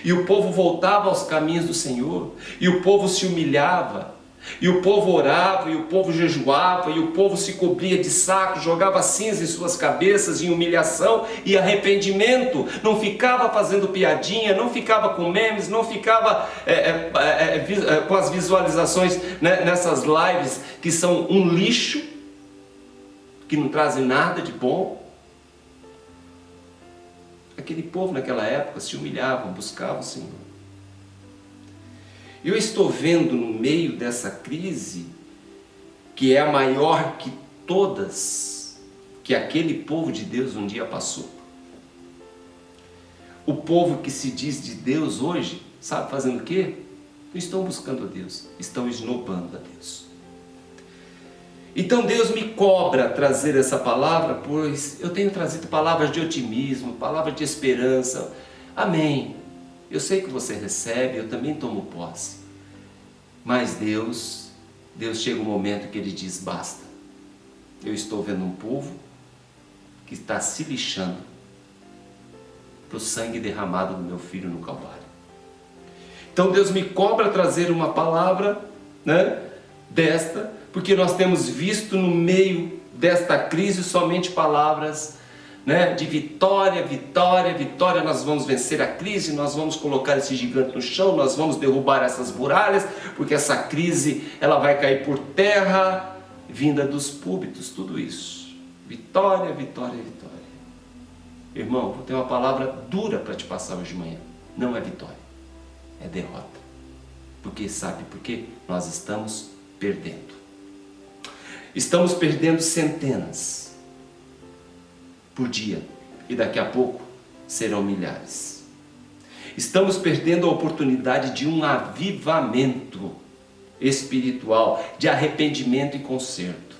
Speaker 1: E o povo voltava aos caminhos do Senhor. E o povo se humilhava. E o povo orava, e o povo jejuava, e o povo se cobria de saco, jogava cinza em suas cabeças, em humilhação e arrependimento. Não ficava fazendo piadinha, não ficava com memes, não ficava com as visualizações, né, nessas lives que são um lixo, que não trazem nada de bom. Aquele povo naquela época se humilhava, buscava o Senhor. Eu estou vendo no meio dessa crise, que é a maior que todas, que aquele povo de Deus um dia passou. O povo que se diz de Deus hoje, sabe fazendo o quê? Não estão buscando a Deus, estão esnobando a Deus. Então Deus me cobra trazer essa palavra, pois eu tenho trazido palavras de otimismo, palavras de esperança. Amém. Eu sei que você recebe, eu também tomo posse. Mas Deus chega um momento que Ele diz, basta. Eu estou vendo um povo que está se lixando para o sangue derramado do meu filho no Calvário. Então Deus me cobra trazer uma palavra, né, desta, porque nós temos visto no meio desta crise somente palavras, né, de vitória, vitória, vitória. Nós vamos vencer a crise, nós vamos colocar esse gigante no chão, nós vamos derrubar essas muralhas, porque essa crise ela vai cair por terra, vinda dos púlpitos, tudo isso. Vitória, vitória, vitória. Irmão, vou ter uma palavra dura para te passar hoje de manhã. Não é vitória, é derrota. Porque sabe por quê? Nós estamos perdendo. Estamos perdendo centenas por dia, e daqui a pouco serão milhares. Estamos perdendo a oportunidade de um avivamento espiritual, de arrependimento e conserto.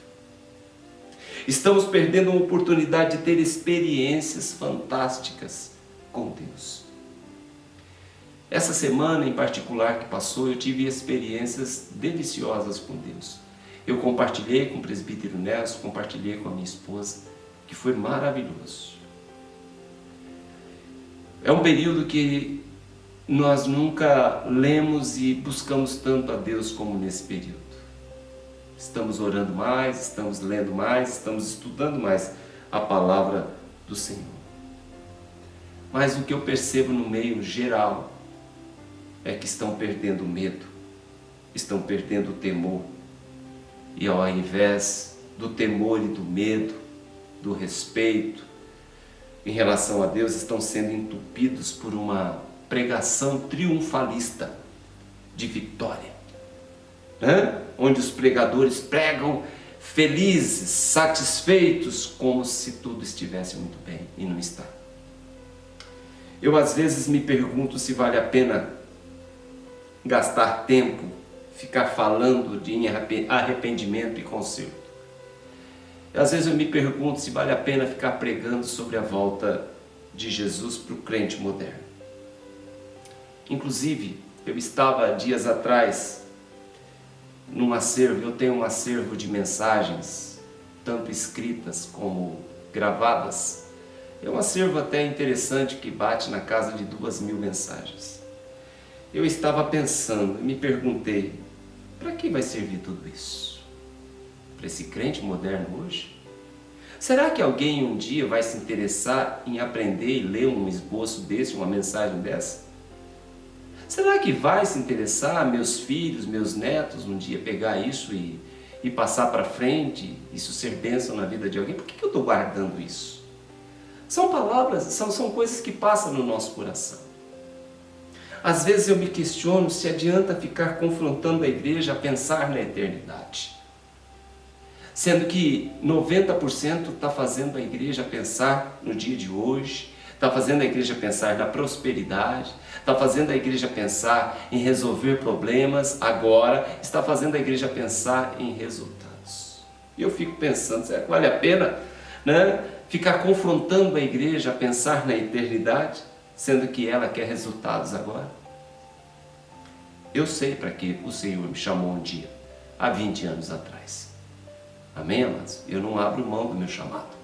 Speaker 1: Estamos perdendo a oportunidade de ter experiências fantásticas com Deus. Essa semana em particular que passou, eu tive experiências deliciosas com Deus. Eu compartilhei com o presbítero Nelson, compartilhei com a minha esposa, que foi maravilhoso. É um período que nós nunca lemos e buscamos tanto a Deus como nesse período. Estamos orando mais, estamos lendo mais, estamos estudando mais a palavra do Senhor. Mas o que eu percebo no meio geral é que estão perdendo o medo, estão perdendo o temor. E ao invés do temor e do medo, do respeito em relação a Deus, estão sendo entupidos por uma pregação triunfalista de vitória, né? Onde os pregadores pregam felizes, satisfeitos, como se tudo estivesse muito bem, e não está. Eu às vezes me pergunto se vale a pena gastar tempo, ficar falando de arrependimento e conserto. Às vezes eu me pergunto se vale a pena ficar pregando sobre a volta de Jesus para o crente moderno. Inclusive, eu estava dias atrás num acervo, eu tenho um acervo de mensagens, tanto escritas como gravadas. É um acervo até interessante que bate na casa de 2.000 mensagens. Eu estava pensando e me perguntei, para que vai servir tudo isso? Para esse crente moderno hoje? Será que alguém um dia vai se interessar em aprender e ler um esboço desse, uma mensagem dessa? Será que vai se interessar, meus filhos, meus netos, um dia pegar isso e passar para frente, isso ser bênção na vida de alguém? Por que eu estou guardando isso? São palavras, são coisas que passam no nosso coração. Às vezes eu me questiono se adianta ficar confrontando a igreja a pensar na eternidade. Sendo que 90% está fazendo a igreja pensar no dia de hoje, está fazendo a igreja pensar na prosperidade, está fazendo a igreja pensar em resolver problemas, agora está fazendo a igreja pensar em resultados. E eu fico pensando, será que vale a pena, né, ficar confrontando a igreja a pensar na eternidade, sendo que ela quer resultados agora? Eu sei para que o Senhor me chamou um dia, há 20 anos atrás. Amém, amados? Eu não abro mão do meu chamado.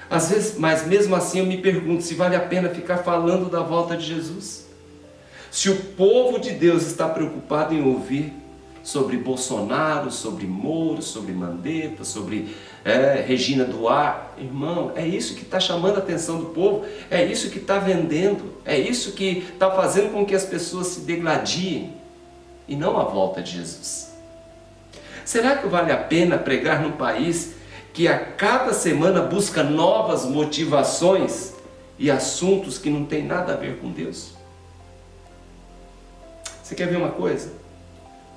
Speaker 1: Às vezes, mas mesmo assim eu me pergunto se vale a pena ficar falando da volta de Jesus. Se o povo de Deus está preocupado em ouvir sobre Bolsonaro, sobre Moro, sobre Mandetta, sobre Regina Duarte, irmão, é isso que está chamando a atenção do povo, é isso que está vendendo, é isso que está fazendo com que as pessoas se degladiem, e não a volta de Jesus. Será que vale a pena pregar num país que a cada semana busca novas motivações e assuntos que não tem nada a ver com Deus? Você quer ver uma coisa?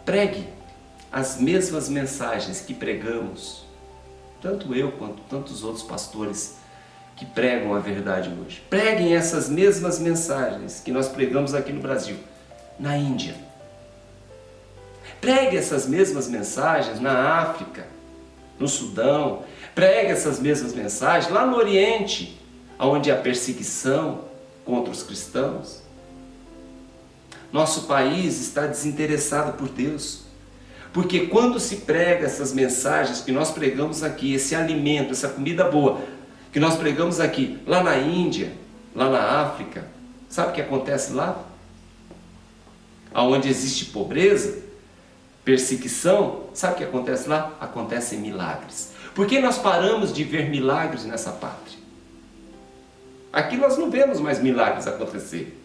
Speaker 1: Pregue as mesmas mensagens que pregamos, tanto eu quanto tantos outros pastores que pregam a verdade hoje. Preguem essas mesmas mensagens que nós pregamos aqui no Brasil, na Índia. Pregue essas mesmas mensagens na África, no Sudão. Pregue essas mesmas mensagens lá no Oriente, onde há perseguição contra os cristãos. Nosso país está desinteressado por Deus, porque quando se prega essas mensagens que nós pregamos aqui, esse alimento, essa comida boa, que nós pregamos aqui, lá na Índia, lá na África, sabe o que acontece lá? Onde existe pobreza, perseguição, sabe o que acontece lá? Acontecem milagres. Por que nós paramos de ver milagres nessa pátria? Aqui nós não vemos mais milagres acontecer.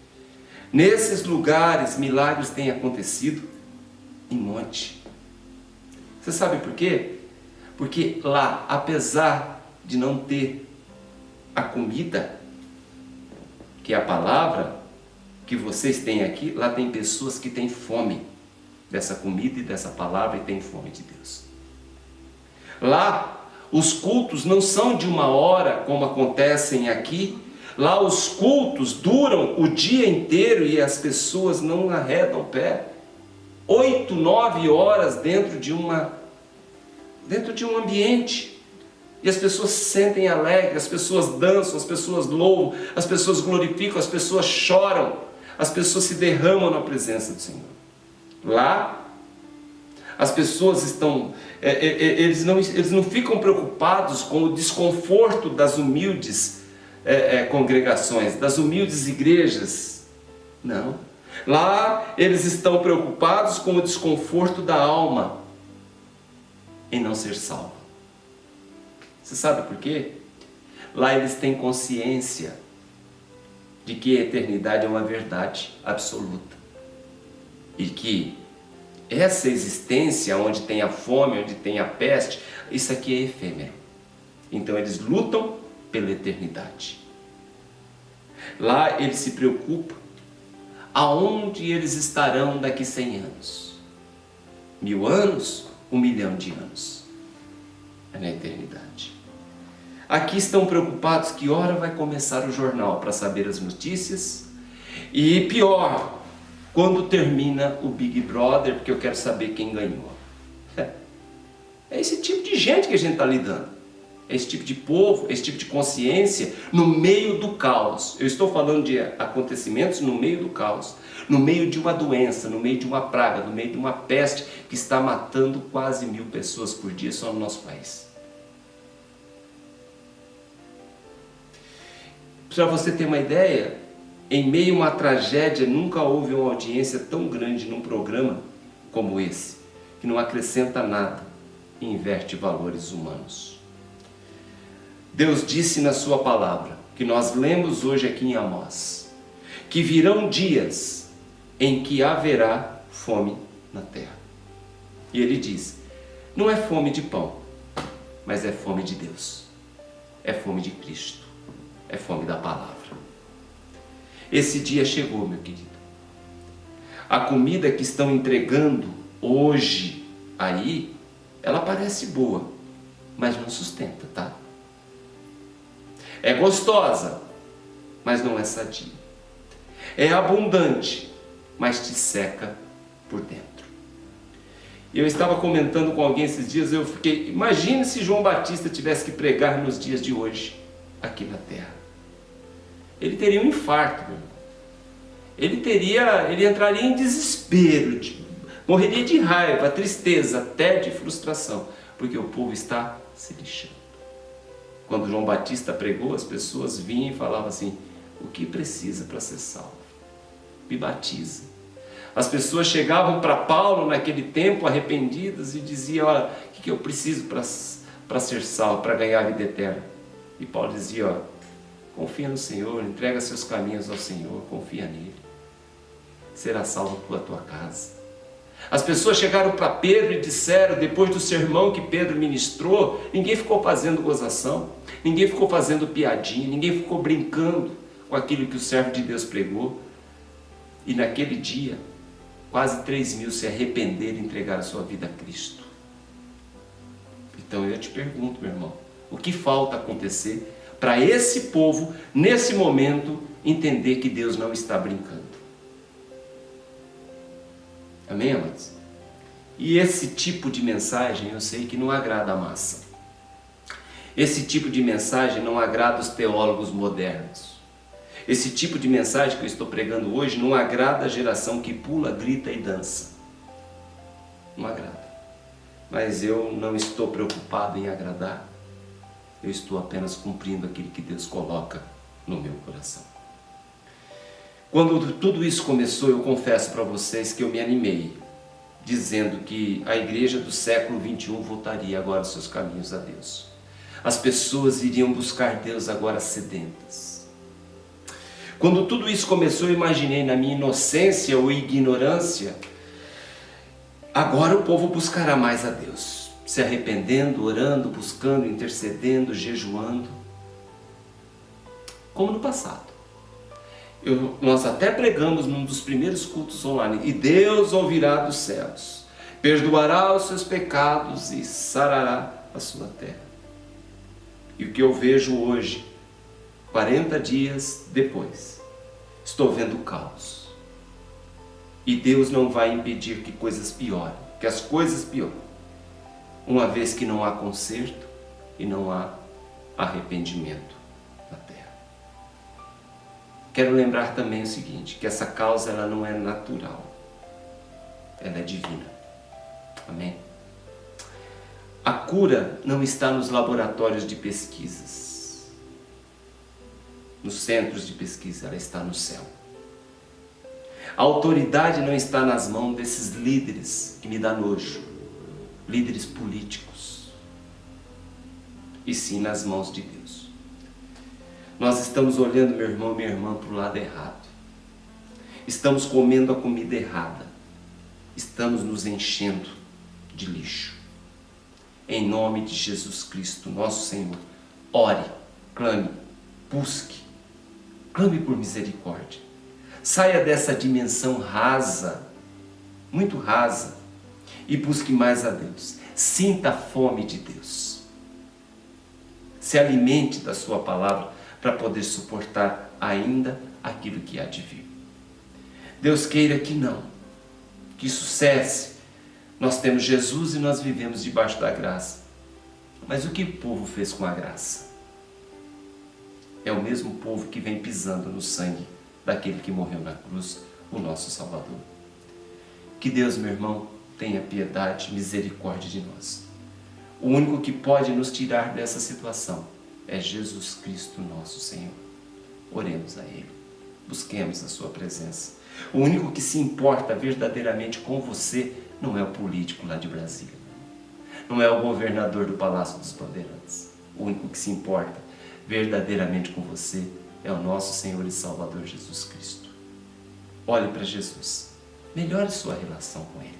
Speaker 1: Nesses lugares, milagres têm acontecido em monte. Você sabe por quê? Porque lá, apesar de não ter a comida, que é a palavra que vocês têm aqui, lá tem pessoas que têm fome dessa comida e dessa palavra e têm fome de Deus. Lá, os cultos não são de uma hora como acontecem aqui. Lá os cultos duram o dia inteiro e as pessoas não arredam o pé. 8, 9 horas dentro de um ambiente. E as pessoas se sentem alegres, as pessoas dançam, as pessoas louvam, as pessoas glorificam, as pessoas choram, as pessoas se derramam na presença do Senhor. Lá, as pessoas estão, eles não ficam preocupados com o desconforto das humildes congregações, das humildes igrejas. Não. Lá eles estão preocupados com o desconforto da alma em não ser salvo. Você sabe por quê? Lá eles têm consciência de que a eternidade é uma verdade absoluta e que essa existência onde tem a fome, onde tem a peste, isso aqui é efêmero. Então eles lutam pela eternidade. Lá eles se preocupam aonde eles estarão daqui 100 anos. 1000 anos, 1 milhão de anos. É na eternidade. Aqui estão preocupados que hora vai começar o jornal para saber as notícias. E pior, quando termina o Big Brother, porque eu quero saber quem ganhou. É esse tipo de gente que a gente está lidando. É esse tipo de povo, esse tipo de consciência no meio do caos. Eu estou falando de acontecimentos no meio do caos, no meio de uma doença, no meio de uma praga, no meio de uma peste que está matando quase 1000 pessoas por dia só no nosso país. Para você ter uma ideia, em meio a uma tragédia, nunca houve uma audiência tão grande num programa como esse, que não acrescenta nada e inverte valores humanos. Deus disse na sua palavra, que nós lemos hoje aqui em Amós, que virão dias em que haverá fome na terra. E ele diz, não é fome de pão, mas é fome de Deus, é fome de Cristo, é fome da palavra. Esse dia chegou, meu querido. A comida que estão entregando hoje aí, ela parece boa, mas não sustenta, tá? É gostosa, mas não é sadia. É abundante, mas te seca por dentro. Eu estava comentando com alguém esses dias, eu fiquei, imagine se João Batista tivesse que pregar nos dias de hoje, aqui na terra. Ele teria um infarto, meu irmão. Ele entraria em desespero, morreria de raiva, tristeza, até de frustração, porque o povo está se lixando. Quando João Batista pregou, as pessoas vinham e falavam assim: o que precisa para ser salvo? Me batiza. As pessoas chegavam para Paulo naquele tempo arrependidas e diziam: olha, o que eu preciso para ser salvo, para ganhar a vida eterna? E Paulo dizia: ó, confia no Senhor, entrega seus caminhos ao Senhor, confia nele. Será salvo a tua casa. As pessoas chegaram para Pedro e disseram, depois do sermão que Pedro ministrou, ninguém ficou fazendo gozação, ninguém ficou fazendo piadinha, ninguém ficou brincando com aquilo que o servo de Deus pregou. E naquele dia, quase 3.000 se arrependeram e entregaram a sua vida a Cristo. Então eu te pergunto, meu irmão, o que falta acontecer para esse povo, nesse momento, entender que Deus não está brincando? Amém, amados? E esse tipo de mensagem eu sei que não agrada a massa. Esse tipo de mensagem não agrada os teólogos modernos. Esse tipo de mensagem que eu estou pregando hoje não agrada a geração que pula, grita e dança. Não agrada. Mas eu não estou preocupado em agradar. Eu estou apenas cumprindo aquilo que Deus coloca no meu coração. Quando tudo isso começou, eu confesso para vocês que eu me animei, dizendo que a igreja do século 21 voltaria agora aos seus caminhos a Deus. As pessoas iriam buscar Deus agora sedentas. Quando tudo isso começou, eu imaginei na minha inocência ou ignorância, agora o povo buscará mais a Deus, se arrependendo, orando, buscando, intercedendo, jejuando, como no passado. Nós até pregamos num dos primeiros cultos online: e Deus ouvirá dos céus, perdoará os seus pecados e sarará a sua terra. E o que eu vejo hoje, 40 dias depois, estou vendo caos. E Deus não vai impedir que coisas piorem, que as coisas piorem, uma vez que não há conserto e não há arrependimento na terra. Quero lembrar também o seguinte, que essa causa ela não é natural, ela é divina. Amém? A cura não está nos laboratórios de pesquisas, nos centros de pesquisa, ela está no céu. A autoridade não está nas mãos desses líderes que me dá nojo, líderes políticos, e sim nas mãos de Deus. Nós estamos olhando, meu irmão e minha irmã, para o lado errado. Estamos comendo a comida errada. Estamos nos enchendo de lixo. Em nome de Jesus Cristo, nosso Senhor, ore, clame, busque, clame por misericórdia. Saia dessa dimensão rasa, muito rasa, e busque mais a Deus. Sinta a fome de Deus. Se alimente da sua palavra para poder suportar ainda aquilo que há de vir. Deus queira que não, que isso cesse. Nós temos Jesus e nós vivemos debaixo da graça. Mas o que o povo fez com a graça? É o mesmo povo que vem pisando no sangue daquele que morreu na cruz, o nosso Salvador. Que Deus, meu irmão, tenha piedade, misericórdia de nós. O único que pode nos tirar dessa situação é Jesus Cristo, nosso Senhor. Oremos a Ele, busquemos a sua presença. O único que se importa verdadeiramente com você não é o político lá de Brasília, não é o governador do Palácio dos Bandeirantes. O único que se importa verdadeiramente com você é o nosso Senhor e Salvador Jesus Cristo. Olhe para Jesus, melhore sua relação com Ele,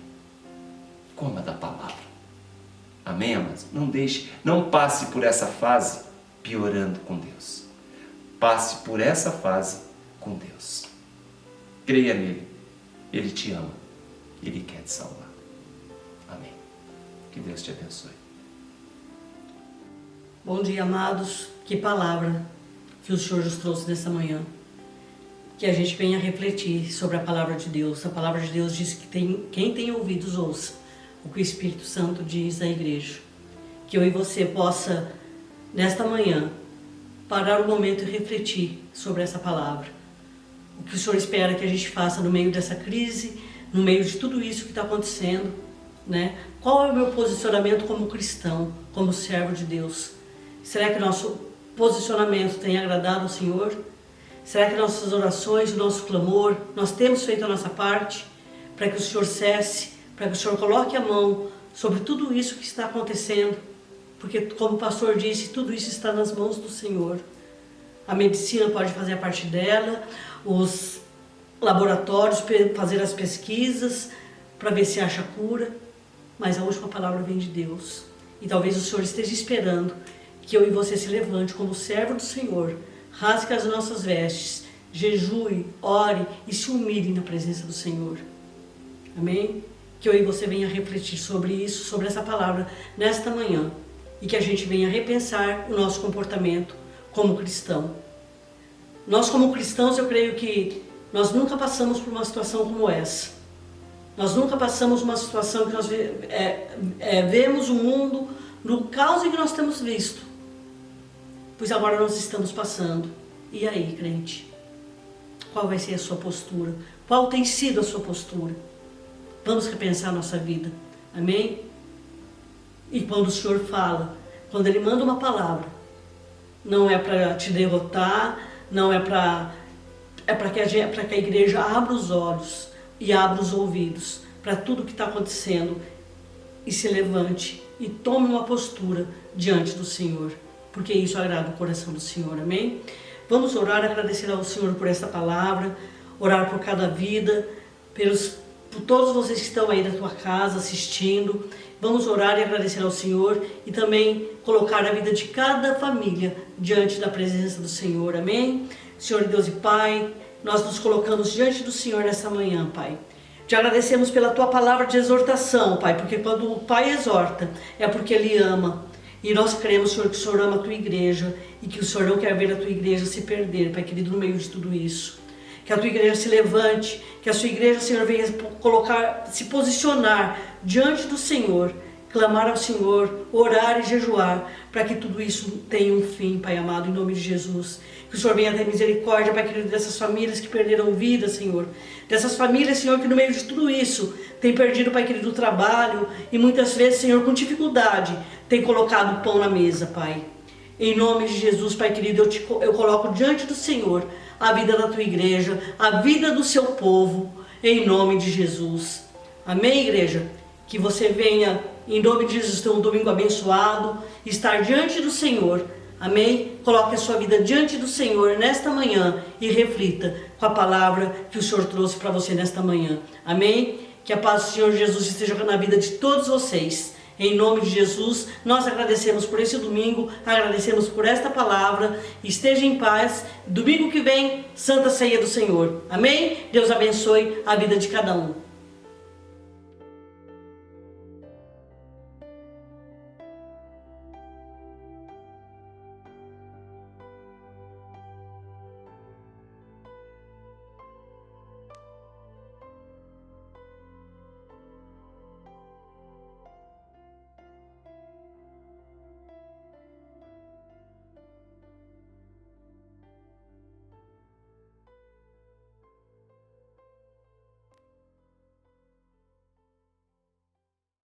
Speaker 1: coma da palavra. Amém, amados? Não passe por essa fase piorando com Deus. Passe por essa fase com Deus. Creia nele, Ele te ama, Ele quer te salvar. Amém. Que Deus te abençoe.
Speaker 3: Bom dia, amados. Que palavra que o Senhor nos trouxe nessa manhã. que a gente venha refletir sobre a palavra de Deus. A palavra de Deus diz que quem tem ouvidos ouça o que o Espírito Santo diz à igreja. Que eu e você possa, nesta manhã, parar um momento e refletir sobre essa palavra. O que o Senhor espera que a gente faça no meio dessa crise, no meio de tudo isso que está acontecendo, né? Qual é o meu posicionamento como cristão, como servo de Deus? Será que nosso posicionamento tem agradado ao Senhor? Será que nossas orações, o nosso clamor, nós temos feito a nossa parte para que o Senhor cesse, para que o Senhor coloque a mão sobre tudo isso que está acontecendo? Porque, como o pastor disse, tudo isso está nas mãos do Senhor. A medicina pode fazer a parte dela, os laboratórios fazer as pesquisas para ver se acha cura, mas a última palavra vem de Deus. E talvez o Senhor esteja esperando que eu e você se levante como servo do Senhor, rasgue as nossas vestes, jejue, ore e se humilhe na presença do Senhor. Amém? Que eu e você venha refletir sobre isso, sobre essa palavra nesta manhã, e que a gente venha repensar o nosso comportamento como cristão. Nós, como cristãos, eu creio que nós nunca passamos por uma situação como essa. Nós nunca passamos uma situação que nós vemos o mundo no caos que nós temos visto. Pois agora nós estamos passando. E aí, crente? Qual vai ser a sua postura? Qual tem sido a sua postura? Vamos repensar a nossa vida. Amém? E quando o Senhor fala, quando Ele manda uma palavra, não é para te derrotar, não é para que a igreja abra os olhos e abra os ouvidos para tudo que está acontecendo e se levante e tome uma postura diante do Senhor, porque isso agrada o coração do Senhor. Amém? Vamos orar, agradecer ao Senhor por esta palavra, orar por cada vida, por todos vocês que estão aí da tua casa assistindo. Vamos orar e agradecer ao Senhor e também colocar a vida de cada família diante da presença do Senhor. Amém? Senhor Deus e Pai, nós nos colocamos diante do Senhor nessa manhã, Pai. Te agradecemos pela tua palavra de exortação, Pai, porque quando o Pai exorta é porque Ele ama. E nós cremos, Senhor, que o Senhor ama a tua igreja e que o Senhor não quer ver a tua igreja se perder, Pai querido, no meio de tudo isso. Que a tua igreja se levante, que a sua igreja, Senhor, venha se posicionar diante do Senhor, clamar ao Senhor, orar e jejuar, para que tudo isso tenha um fim, Pai amado, em nome de Jesus. Que o Senhor venha ter misericórdia, Pai querido, dessas famílias que perderam vida, Senhor. Dessas famílias, Senhor, que no meio de tudo isso tem perdido, Pai querido, o trabalho e muitas vezes, Senhor, com dificuldade, tem colocado pão na mesa, Pai. Em nome de Jesus, Pai querido, eu coloco diante do Senhor a vida da tua igreja, a vida do seu povo, em nome de Jesus. Amém, igreja? Que você venha, em nome de Jesus, ter um domingo abençoado, estar diante do Senhor. Amém? Coloque a sua vida diante do Senhor nesta manhã e reflita com a palavra que o Senhor trouxe para você nesta manhã. Amém? Que a paz do Senhor Jesus esteja na vida de todos vocês. Em nome de Jesus, nós agradecemos por esse domingo, agradecemos por esta palavra. Esteja em paz. Domingo que vem, Santa Ceia do Senhor. Amém? Deus abençoe a vida de cada um.